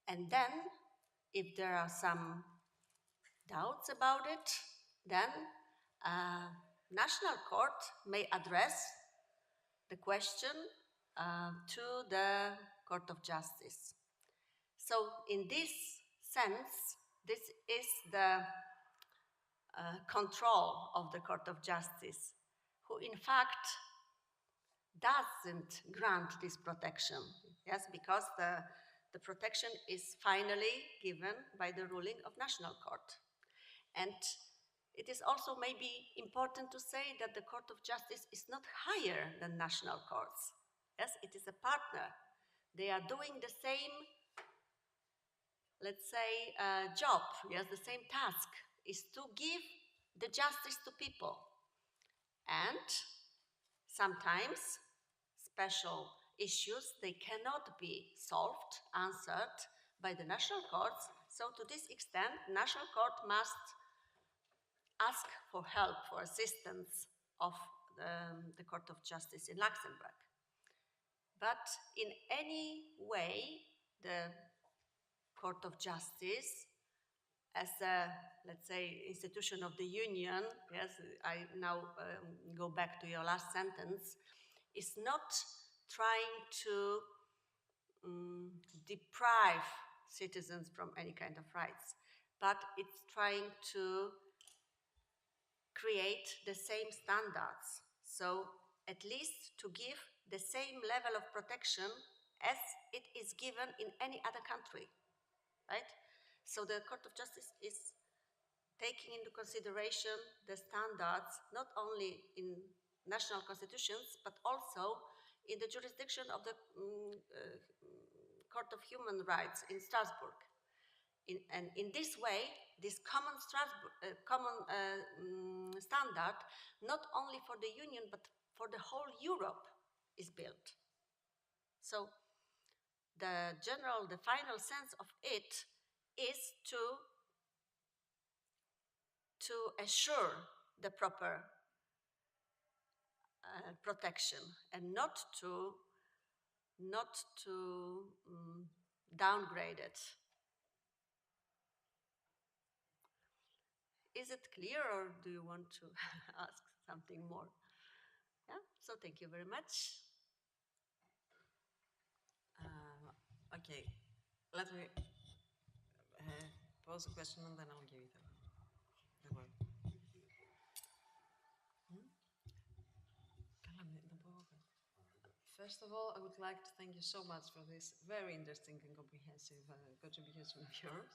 And then, if there are some doubts about it, then national court may address the question to the Court of Justice. So in this sense, this is the control of the Court of Justice, who in fact doesn't grant this protection, yes, because the protection is finally given by the ruling of national court. And it is also maybe important to say that the Court of Justice is not higher than national courts. Yes, it is a partner. They are doing the same, let's say, job, yes, the same task, is to give the justice to people. And sometimes special issues, they cannot be solved, answered by the national courts. So to this extent, national court must ask for help, for assistance of the Court of Justice in Luxembourg. But in any way, the Court of Justice, as a, let's say, institution of the Union, yes, I now go back to your last sentence, is not trying to deprive citizens from any kind of rights, but it's trying to create the same standards. So at least to give the same level of protection as it is given in any other country, right? So the Court of Justice is taking into consideration the standards not only in national constitutions, but also in the jurisdiction of the Court of Human Rights in Strasbourg. And in this way, this common standard, not only for the Union, but for the whole Europe, is built. So the final sense of it is to assure the proper protection and not to downgrade it. Is it clear, or do you want to ask something more? Yeah, so thank you very much. Okay, let me pose a question and then I'll give you the word. First of all, I would like to thank you so much for this very interesting and comprehensive contribution of yours.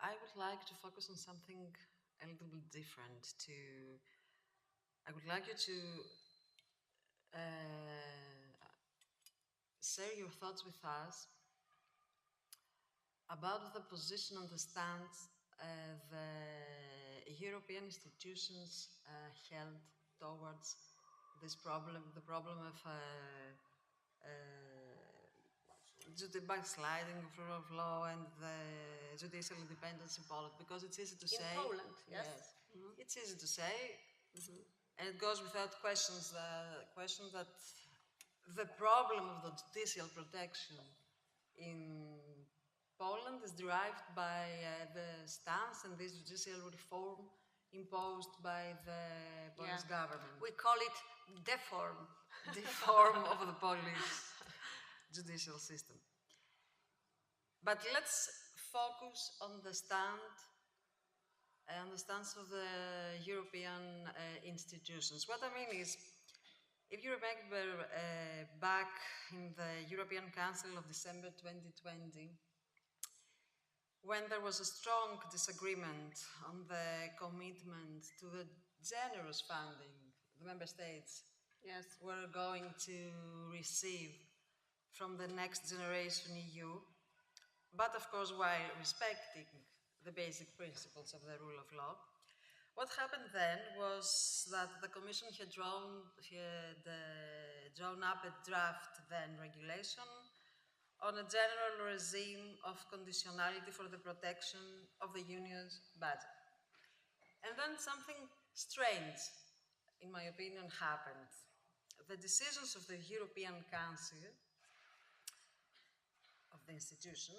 I would like to focus on something a little bit different. I would like you to share your thoughts with us about the position and the stance the European institutions held towards this problem, the problem of backsliding of rule of law and the judicial independence in Poland, because it's easy to say. In Poland, yes. Mm-hmm. It's easy to say, and it goes without questions that the problem of the judicial protection in Poland is derived by the stance and this judicial reform imposed by the Polish government. We call it deform. Deform of the Polish judicial system. But let's focus on the stance of the European institutions. What I mean is, if you remember back in the European Council of December 2020, when there was a strong disagreement on the commitment to the generous funding the member states were going to receive from the next generation EU, but of course while respecting the basic principles of the rule of law. What happened then was that the Commission had drawn up a draft then regulation on a general regime of conditionality for the protection of the Union's budget. And then something strange, in my opinion, happened. The decisions of the European Council, of the institution,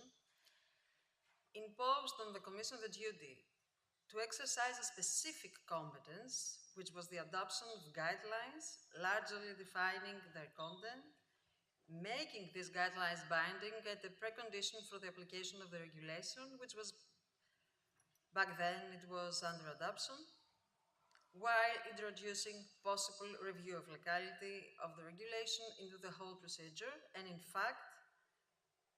imposed on the Commission the duty to exercise a specific competence, which was the adoption of guidelines, largely defining their content, making these guidelines binding at a precondition for the application of the regulation, which was, back then, it was under adoption, while introducing possible review of legality of the regulation into the whole procedure. And in fact,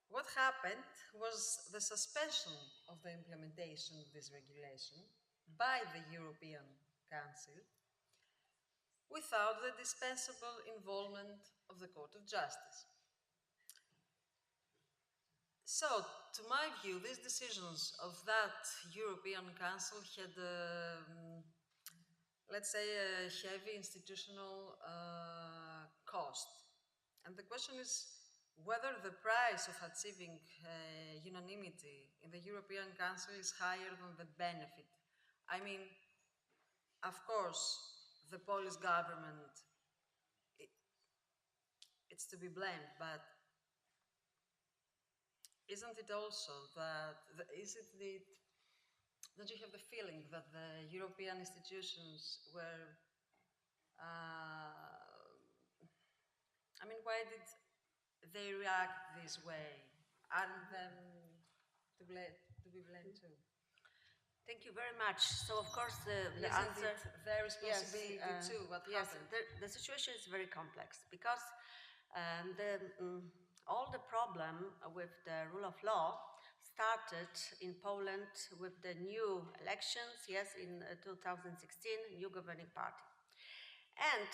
what happened was the suspension of the implementation of this regulation by the European Council without the dispensable involvement of the Court of Justice. So, to my view, these decisions of that European Council had, let's say, a heavy institutional cost. And the question is whether the price of achieving unanimity in the European Council is higher than the benefit. I mean, of course, the Polish government, it's to be blamed, but isn't it also that, don't you have the feeling that the European institutions were, I mean, why did they react this way? Aren't them to be blamed too? Thank you very much. So, of course, the answer... their responsibility too, what happened? The situation is very complex because all the problem with the rule of law started in Poland with the new elections, in 2016, new governing party. And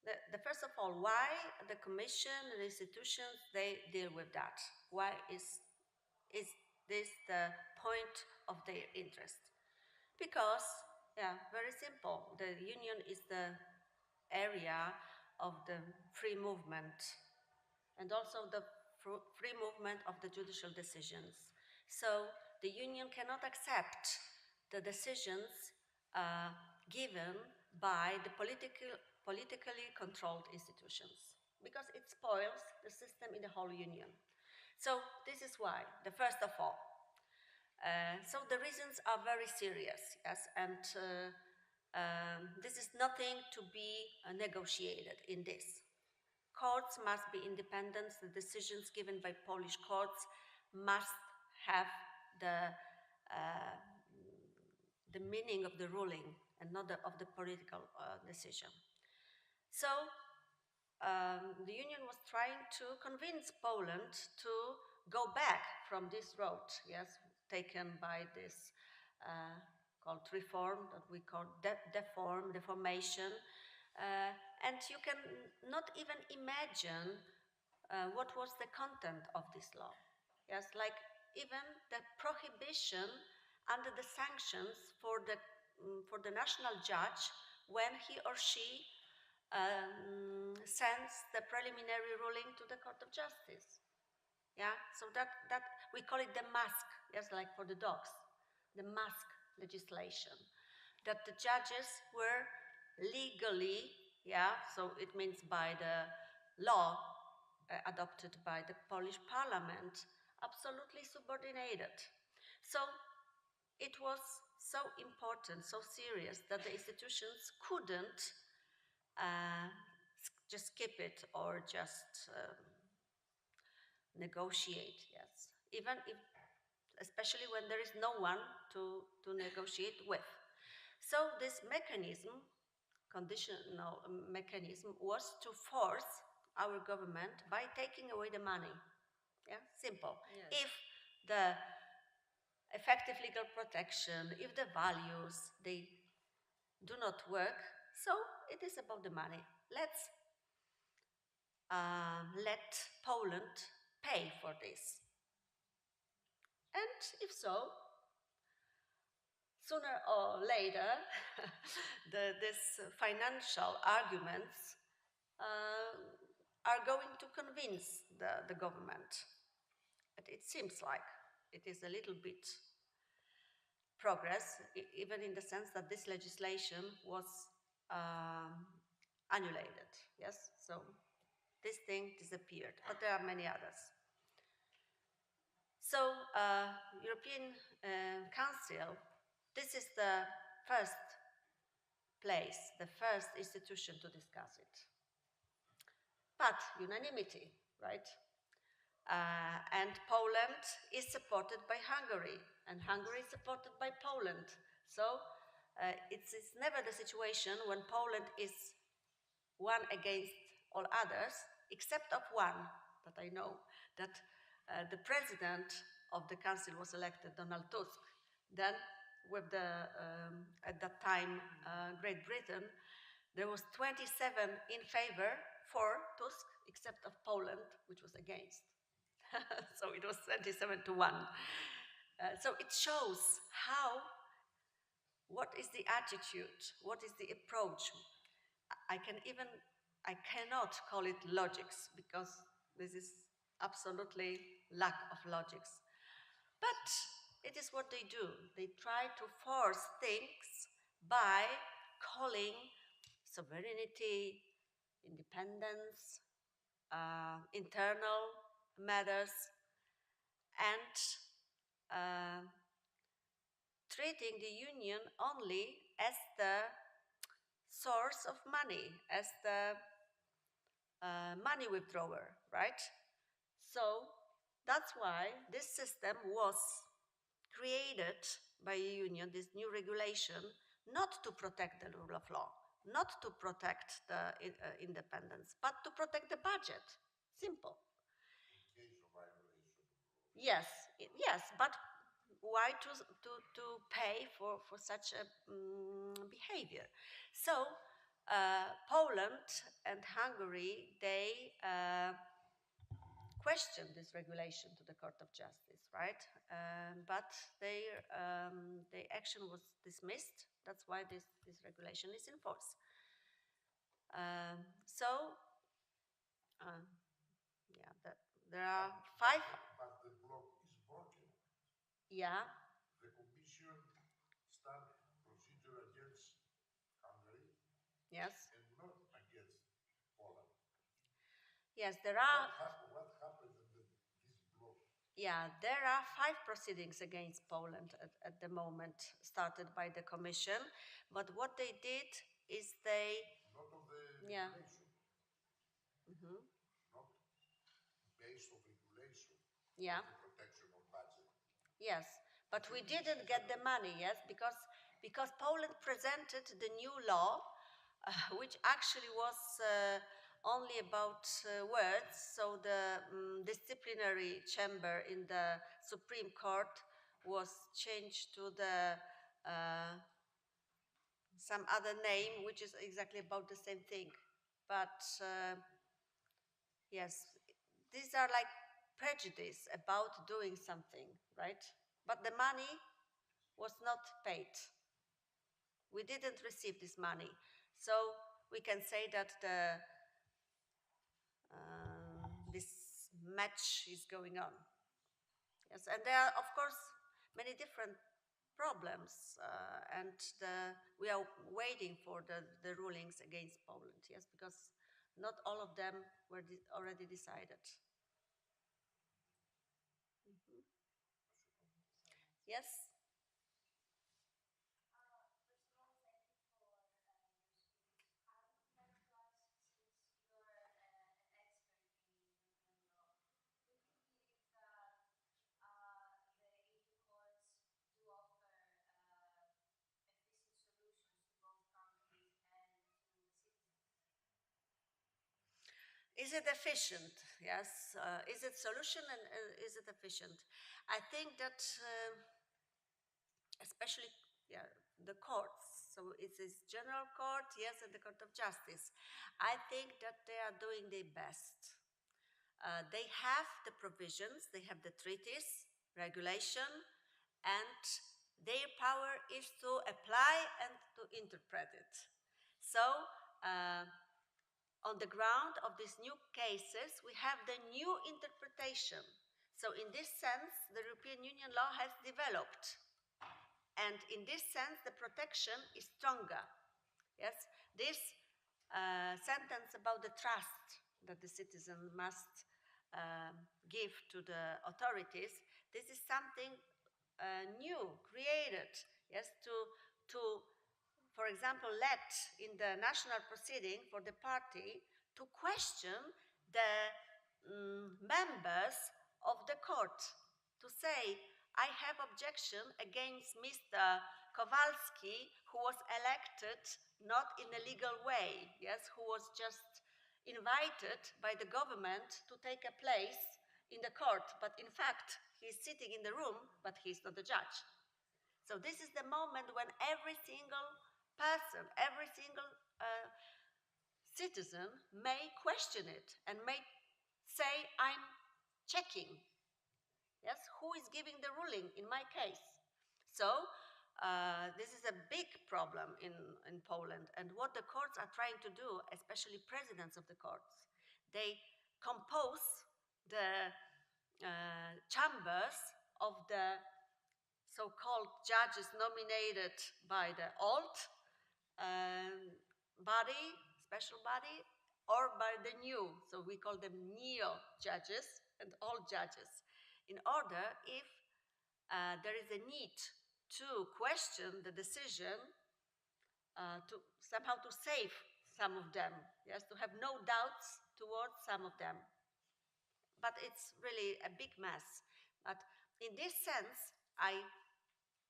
the first of all, why the Commission and the institutions, they deal with that? Why is this the point of their interest? Because, very simple, the Union is the area of the free movement and also the free movement of the judicial decisions. So the Union cannot accept the decisions given by the politically controlled institutions because it spoils the system in the whole Union. So this is why, the first of all. So the reasons are very serious, yes, and this is nothing to be negotiated in this. Courts must be independent. The decisions given by Polish courts must have the meaning of the ruling and not of the political decision. So the Union was trying to convince Poland to go back from this road, yes, taken by this called reform, that we call deformation. And you can not even imagine what was the content of this law. Yes, like even the prohibition under the sanctions for the national judge when he or she sends the preliminary ruling to the Court of Justice. Yeah, so that we call it the mask, yes, like for the dogs, the mask legislation, that the judges were legally, yeah, so it means by the law adopted by the Polish parliament, absolutely subordinated. So it was so important, so serious, that the institutions couldn't just skip it or just negotiate, yes. Even if, especially when there is no one to negotiate with. So this mechanism, conditional mechanism, was to force our government by taking away the money. Yeah, simple. Yes. If the effective legal protection, if the values, they do not work, so it is about the money. Let's let Poland pay for this. And if so, sooner or later, these financial arguments are going to convince the government. But it seems like it is a little bit progress, even in the sense that this legislation was annullated. Yes, so this thing disappeared, but there are many others. So European Council, this is the first place, the first institution to discuss it. But unanimity, right? And Poland is supported by Hungary, and Hungary is supported by Poland. So it's never the situation when Poland is one against all others, except of one that I know, that the president of the council was elected, Donald Tusk. Then, with the at that time Great Britain, there was 27 in favor for Tusk, except of Poland, which was against. So it was 27 to 1. So it shows what is the attitude, what is the approach. I cannot call it logics, because this is absolutely lack of logics. But it is what they do. They try to force things by calling sovereignty, independence, internal matters, and treating the union only as the source of money, as the money withdrawer, right? So that's why this system was created by a union, this new regulation, not to protect the rule of law, not to protect the independence, but to protect the budget. Simple. Yes, yes, but why to pay for such a behavior? So Poland and Hungary, they questioned this regulation to the Court of Justice, right? But their action was dismissed. That's why this regulation is in force. There are 5. But the block is broken. Yeah. The Commission start procedure against Hungary. Yes. And not against Poland. Yes, there are. What happened in this block? Yeah, there are 5 proceedings against Poland at the moment, started by the Commission. But what they did is they... Not of the Yeah. regulation. Not based on regulation. Yeah. Of the protection of budget. Yes, but we didn't get the money, yes, because Poland presented the new law, which actually was only about words. So the disciplinary chamber in the Supreme Court was changed to the some other name, which is exactly about the same thing. But yes, these are like prejudice about doing something, right? But the money was not paid. We didn't receive this money. So we can say that this match is going on. Yes, and there are, of course, many different problems, and we are waiting for the rulings against Poland, yes, because not all of them were already decided. Yes? Is it efficient? Yes. Is it solution and is it efficient? I think that especially the courts. So it is general court, yes, and the Court of Justice. I think that they are doing their best. They have the provisions, they have the treaties, regulation, and their power is to apply and to interpret it. So on the ground of these new cases, we have the new interpretation. So in this sense, the European Union law has developed. And in this sense, the protection is stronger. Yes, this sentence about the trust that the citizen must give to the authorities, this is something new, created, yes, to, for example, let in the national proceeding for the party to question the members of the court, to say, I have objection against Mr. Kowalski, who was elected not in a legal way, yes, who was just invited by the government to take a place in the court, but in fact, he's sitting in the room, but he's not the judge. So this is the moment when every single person, every single citizen may question it and may say, I'm checking. Yes, who is giving the ruling in my case? So this is a big problem in Poland. And what the courts are trying to do, especially presidents of the courts, they compose the chambers of the so-called judges nominated by the old body, special body, or by the new, so we call them neo-judges and old judges, in order, if there is a need to question the decision, to somehow to save some of them, yes, to have no doubts towards some of them. But it's really a big mess. But in this sense, I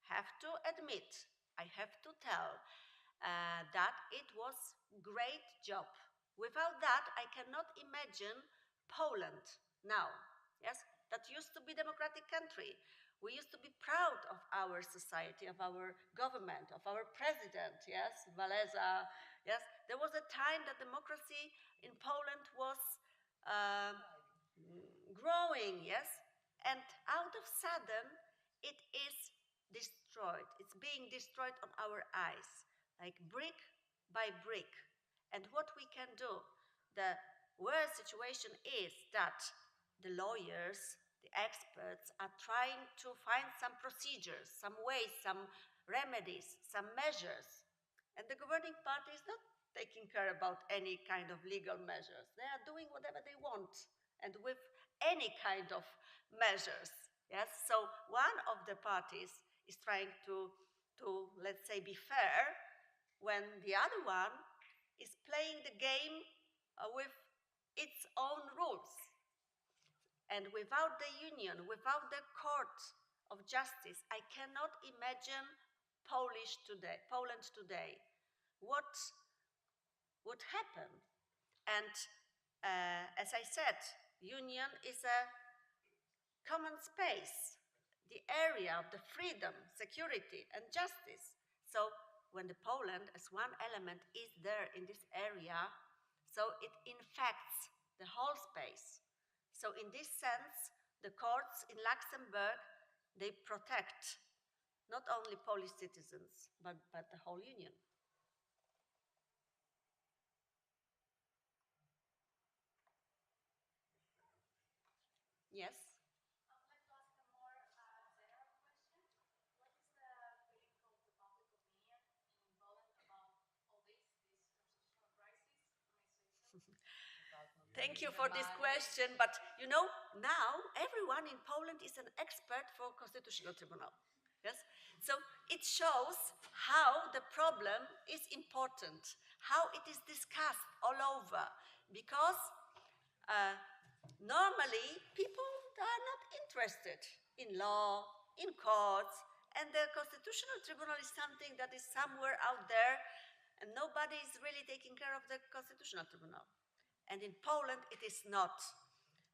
have to admit, I have to tell that it was great job. Without that, I cannot imagine Poland now. Yes, that used to be democratic country. We used to be proud of our society, of our government, of our president. Yes, Walesa. Yes, there was a time that democracy in Poland was growing. Yes, and out of sudden, it is destroyed. It's being destroyed on our eyes, like brick by brick. And what we can do, the worst situation is that the lawyers, the experts are trying to find some procedures, some ways, some remedies, some measures. And the governing party is not taking care about any kind of legal measures. They are doing whatever they want and with any kind of measures. Yes, so one of the parties is trying to let's say, be fair, when the other one is playing the game with its own rules. And without the union, without the court of justice, I cannot imagine Poland today. What would happen? And as I said, union is a common space, the area of the freedom, security, and justice. So when the Poland as one element is there in this area, so it infects the whole space. So in this sense, the courts in Luxembourg, they protect not only Polish citizens, but the whole union. Yes? I would like to ask a more general question. What is the feeling of the public opinion in Poland about all this constitutional crisis? Thank you for this question, but you know, now everyone in Poland is an expert for Constitutional Tribunal. Yes? So it shows how the problem is important, how it is discussed all over, because normally people are not interested in law, in courts, and the Constitutional Tribunal is something that is somewhere out there, and nobody is really taking care of the Constitutional Tribunal. And in Poland, it is not,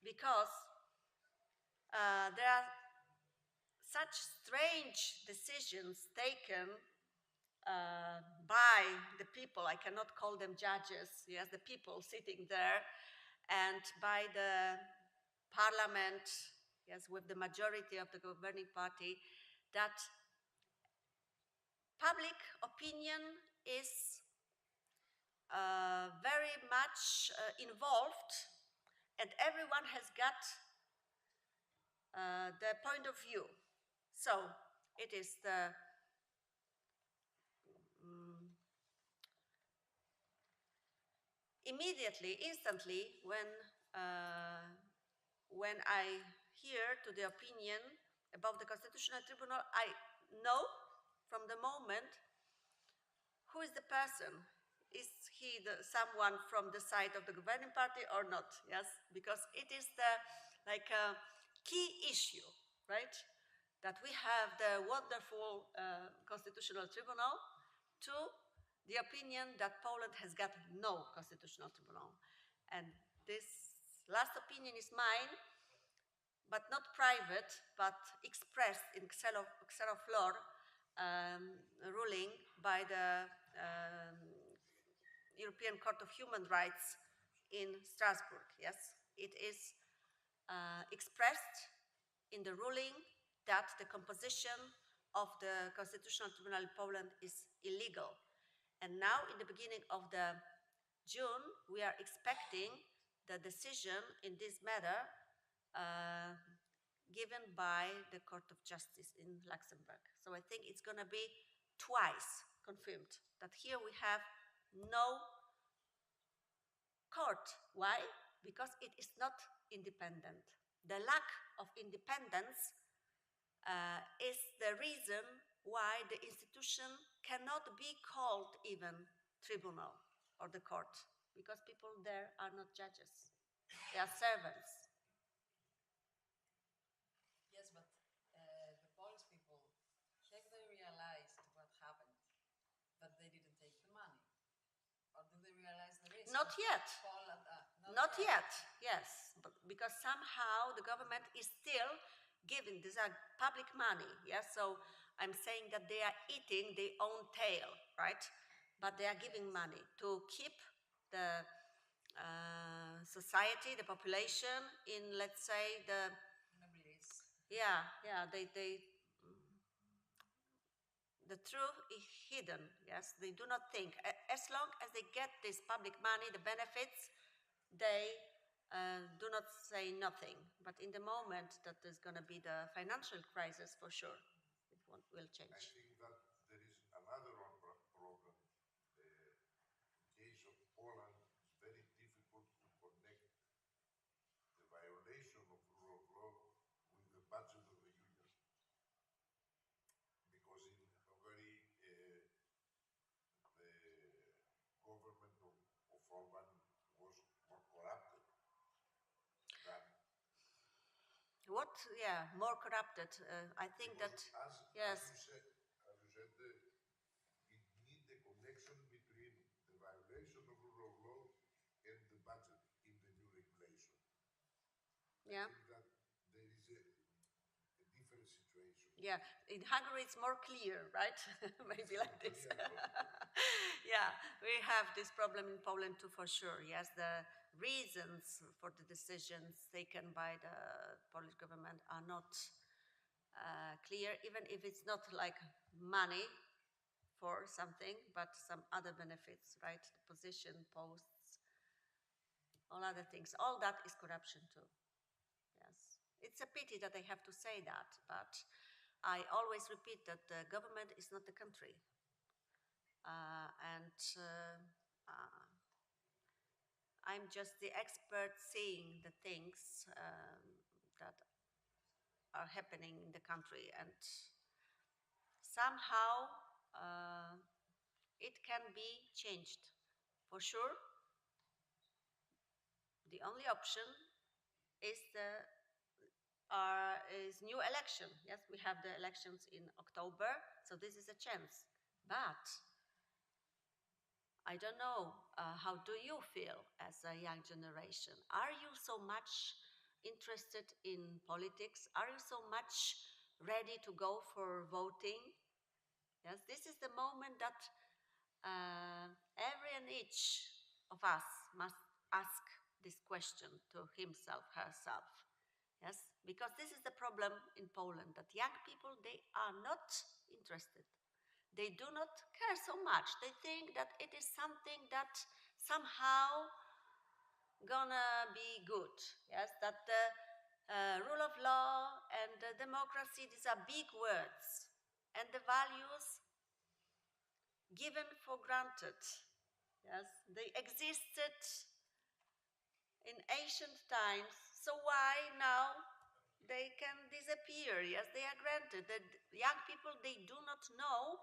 because there are such strange decisions taken by the people. I cannot call them judges, yes, the people sitting there, and by the parliament, yes, with the majority of the governing party, that public opinion is very much involved, and everyone has got the point of view. So it is the immediately, instantly, when I hear to the opinion about the Constitutional Tribunal, I know from the moment who is the person. Is he someone from the side of the governing party or not? Yes, because it is the key issue, right? That we have the wonderful Constitutional Tribunal to the opinion that Poland has got no Constitutional Tribunal. And this last opinion is mine, but not private, but expressed in Xeroflor ruling by the European Court of Human Rights in Strasbourg. Yes, it is expressed in the ruling that the composition of the Constitutional Tribunal in Poland is illegal. And now, in the beginning of the June, we are expecting the decision in this matter given by the Court of Justice in Luxembourg. So I think it's going to be twice confirmed that here we have no court. Why? Because it is not independent. The lack of independence is the reason why the institution cannot be called even tribunal or the court, because people there are not judges. They are servants. Yes, but the Polish people, have they realized what happened? That they didn't take the money? Or do they realize the risk? Not yet. Poland, not yet, yes. But because somehow the government is still giving, these are public money, yes? So I'm saying that they are eating their own tail, right? But they are giving money to keep the society, the population in, let's say, the... Yeah, the truth is hidden, yes? They do not think. As long as they get this public money, the benefits, they do not say nothing. But in the moment that there's going to be the financial crisis, for sure, it will change. I think that there is another problem. In case of Poland, it's very difficult to connect the violation of What, yeah, more corrupted. I think that, yes. As you said, it needs a connection between the violation of rule of law and the budget in the new regulation. Yeah. I think that there is a different situation. Yeah, in Hungary it's more clear, right? Maybe like this. Yeah, we have this problem in Poland too, for sure. Yes, the reasons for the decisions taken by the Polish government are not clear, even if it's not like money for something, but some other benefits, right? The position, posts, all other things. All that is corruption too. Yes. It's a pity that I have to say that, but I always repeat that the government is not the country. I'm just the expert seeing the things that are happening in the country, and somehow it can be changed. For sure, the only option is new election. Yes, we have the elections in October, so this is a chance. But I don't know, how do you feel as a young generation? Are you so much interested in politics? Are you so much ready to go for voting? Yes, this is the moment that every and each of us must ask this question to himself, herself. Yes, because this is the problem in Poland, that young people, they are not interested. They do not care so much. They think that it is something that somehow gonna be good. Yes, that the rule of law and the democracy, these are big words, and the values given for granted. Yes, they existed in ancient times, so why now they can disappear? Yes, they are granted. The young people, they do not know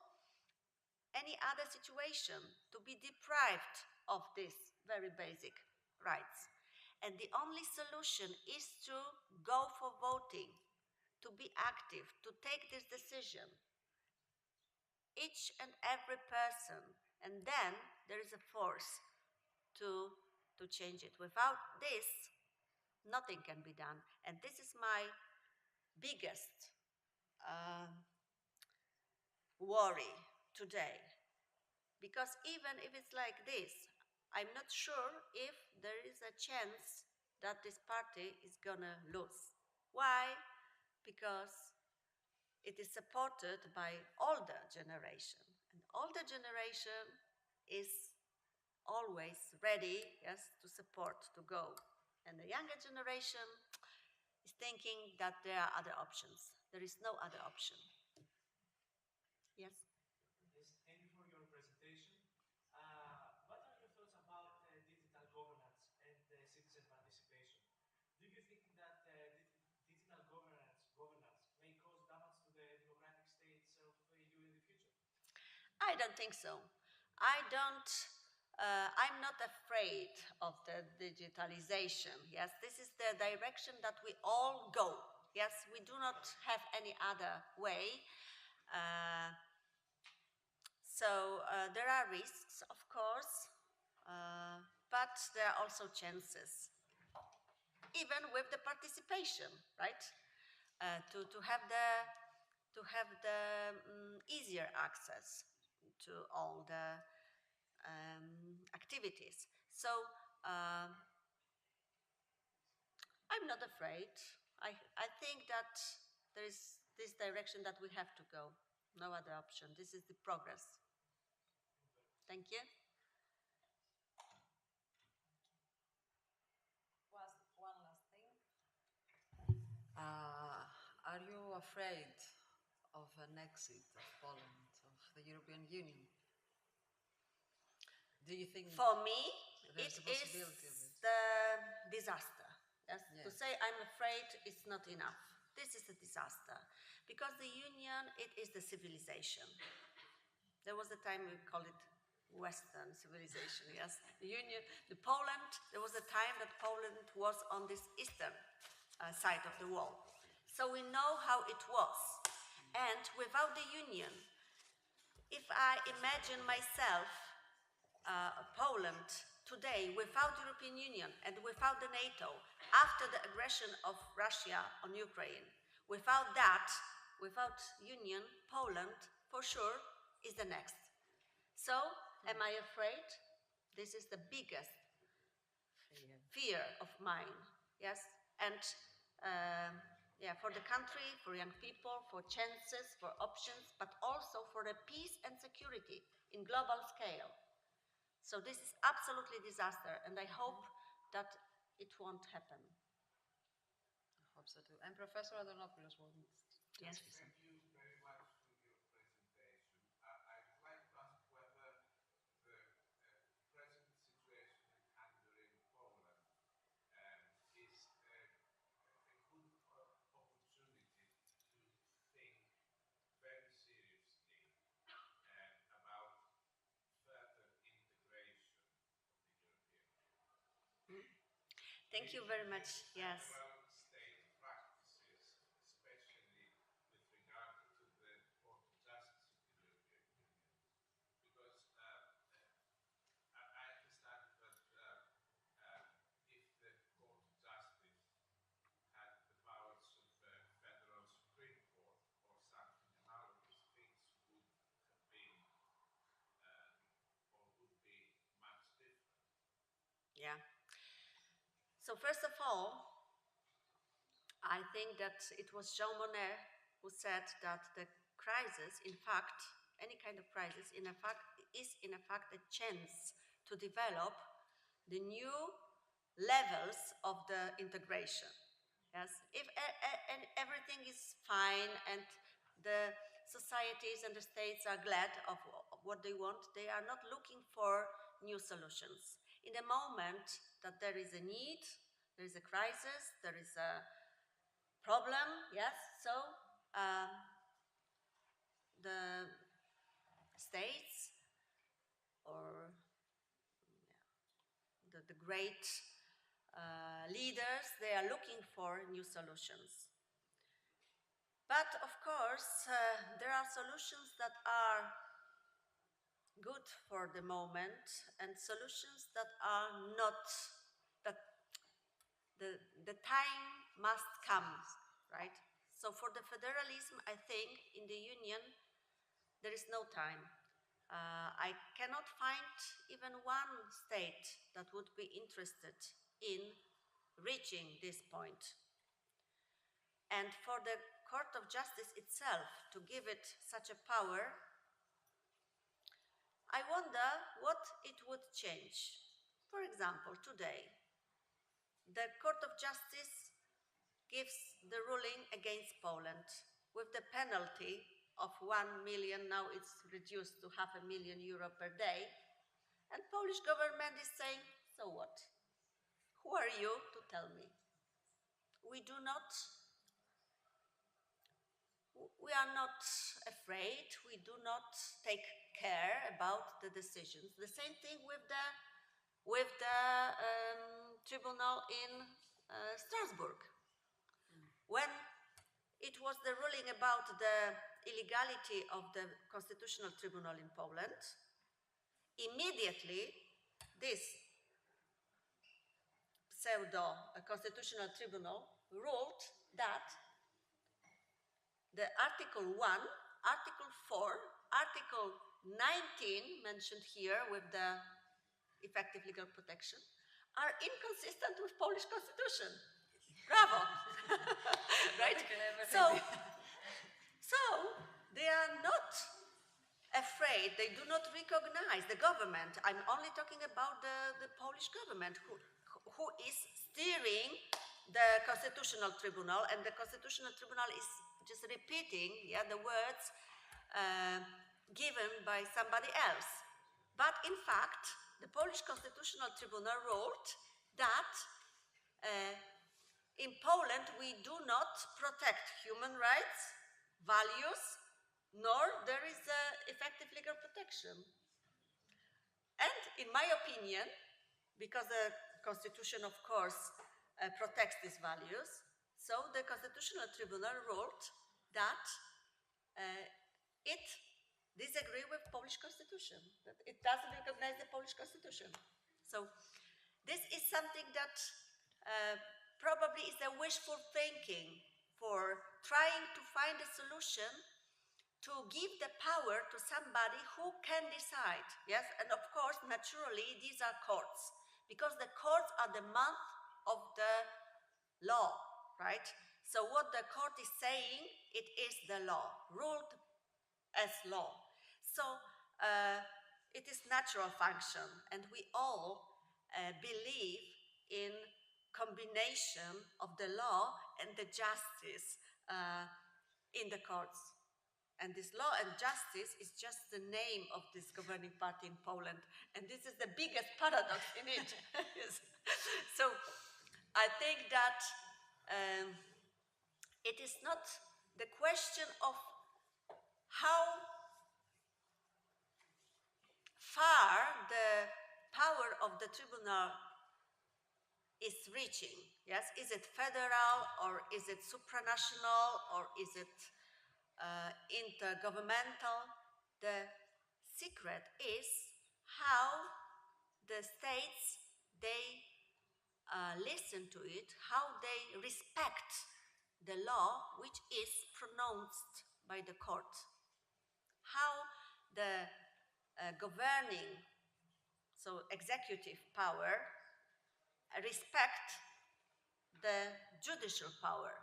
any other situation to be deprived of these very basic rights. And the only solution is to go for voting, to be active, to take this decision. Each and every person. And then there is a force to change it. Without this, nothing can be done. And this is my biggest worry today. Because even if it's like this, I'm not sure if there is a chance that this party is gonna lose. Why? Because it is supported by older generation. And older generation is always ready, yes, to support, to go. And the younger generation is thinking that there are other options. There is no other option. Yes? Yes, thank you for your presentation. What are your thoughts about digital governance and citizen participation? Do you think that digital governance may cause damage to the democratic states of EU in the future? I don't think so. I'm not afraid of the digitalization. Yes, this is the direction that we all go. Yes, we do not have any other way. So there are risks, of course, but there are also chances. Even with the participation, right? To have the easier access to all the activities. So I'm not afraid. I think that there is this direction that we have to go. No other option. This is the progress. Thank you. One last thing. Are you afraid of an exit of Poland, of the European Union? Do you think for me, it there's a possibility of is this? the disaster. Yes? Yes. To say I'm afraid is not enough. This is a disaster. Because the Union, it is the civilization. There was a time we called it Western civilization, yes? The Union, the Poland, there was a time that Poland was on this eastern side of the wall. So we know how it was. And without the Union, if I imagine myself, Poland today, without the European Union and without the NATO, after the aggression of Russia on Ukraine, without that, without Union, Poland, for sure, is the next. So, am I afraid? This is the biggest fear of mine, yes? And yeah, for the country, for young people, for chances, for options, but also for the peace and security in global scale. So this is absolutely disaster, and I hope that it won't happen. I hope so too. And Professor Adornopoulos wanted to Yes. say something. Thank you very much for your presentation. I'd like to ask whether the present situation in Hungary and Poland is a good opportunity to think very seriously about further integration of the European Union. Thank you very much. Yes. Several state practices, especially with regard to the Court of Justice of the European Union, because I understand that if the Court of Justice had the powers of the Federal Supreme Court or something analogous, things would have been or would be much different. Yeah. So first of all, I think that it was Jean Monnet who said that the crisis, in fact, any kind of crisis, is in fact a chance to develop the new levels of the integration. Yes, if and everything is fine and the societies and the states are glad of what they want, they are not looking for new solutions. In the moment that there is a need, there is a crisis, there is a problem, yes, so the states or the great leaders, they are looking for new solutions. But of course, there are solutions that are good for the moment and solutions that are not, that the time must come, right? So for the federalism, I think in the Union, there is no time. I cannot find even one state that would be interested in reaching this point. And for the Court of Justice itself to give it such a power, I wonder what it would change. For example, today, the Court of Justice gives the ruling against Poland with the penalty of 1 million, now it's reduced to €500,000 per day, and Polish government is saying, so what? Who are you to tell me? We are not afraid, we do not take care about the decisions. The same thing with the tribunal in Strasbourg. When it was the ruling about the illegality of the Constitutional Tribunal in Poland, immediately this pseudo-constitutional tribunal ruled that the Article 1, Article 4, Article 19, mentioned here with the effective legal protection, are inconsistent with Polish constitution. Bravo! Right? So they are not afraid, they do not recognize the government. I'm only talking about the Polish government who is steering the Constitutional Tribunal, and the Constitutional Tribunal is just repeating the words given by somebody else. But in fact, the Polish Constitutional Tribunal ruled that in Poland we do not protect human rights, values, nor there is effective legal protection. And in my opinion, because the Constitution, of course, protects these values, So the Constitutional Tribunal ruled that it disagrees with Polish Constitution, that it doesn't recognize the Polish Constitution. So this is something that probably is a wishful thinking for trying to find a solution to give the power to somebody who can decide, yes? And of course, naturally, these are courts, because the courts are the mouth of the law, right? So what the court is saying, it is the law, ruled as law. So it is natural function, and we all believe in combination of the law and the justice in the courts. And this law and justice is just the name of this governing party in Poland. And this is the biggest paradox in it. Yes. So I think that it is not the question of how far the power of the tribunal is reaching. Yes, is it federal, or is it supranational, or is it intergovernmental? The secret is how the states, they listen to it, how they respect the law which is pronounced by the court, how the governing, so executive power, respect the judicial power.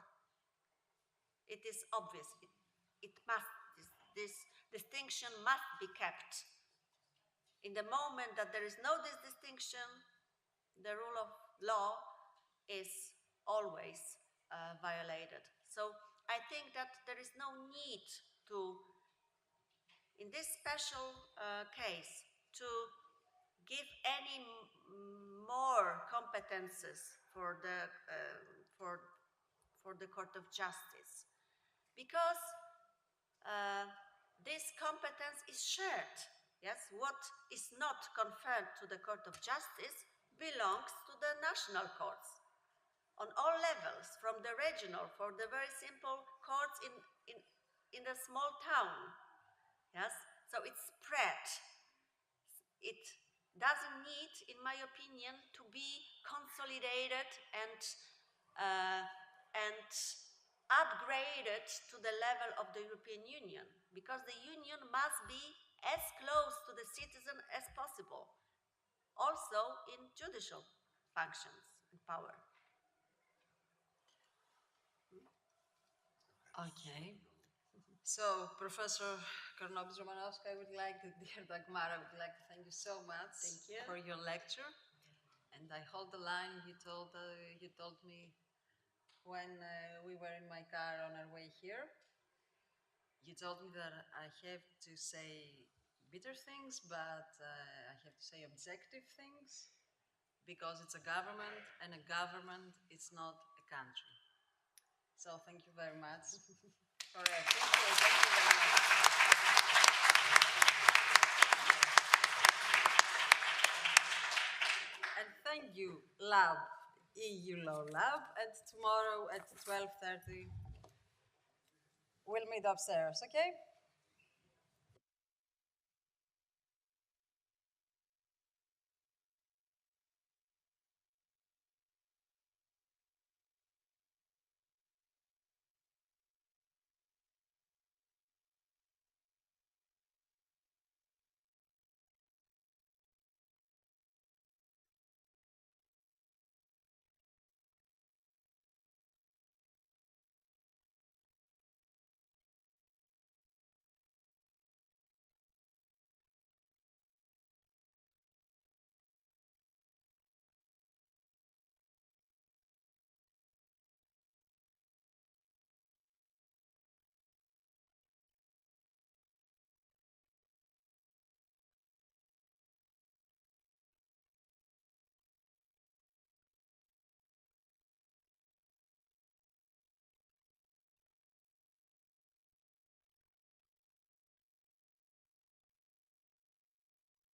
It is obvious. It must, this distinction must be kept. In the moment that there is no this distinction, the rule of law is always violated. So I think that there is no need to, in this special case, to give any more competences for the Court of Justice, because this competence is shared. Yes, what is not conferred to the Court of Justice belongs to the national courts on all levels, from the regional, for the very simple courts in a small town. Yes, so it's spread. It doesn't need, in my opinion, to be consolidated and upgraded to the level of the European Union, because the Union must be as close to the citizen as possible, also in judicial functions and power. Okay. So, Professor Karnopis-Romanowska, I would like to, dear Dagmar, I would like to thank you so much for your lecture. And I hold the line you told me when we were in my car on our way here. You told me that I have to say bitter things, but I have to say objective things, because it's a government, and a government is not a country. So thank you very much for everything. Thank you very much. And thank you, Lab, EU Law Lab. And tomorrow at 12:30, we'll meet upstairs, okay?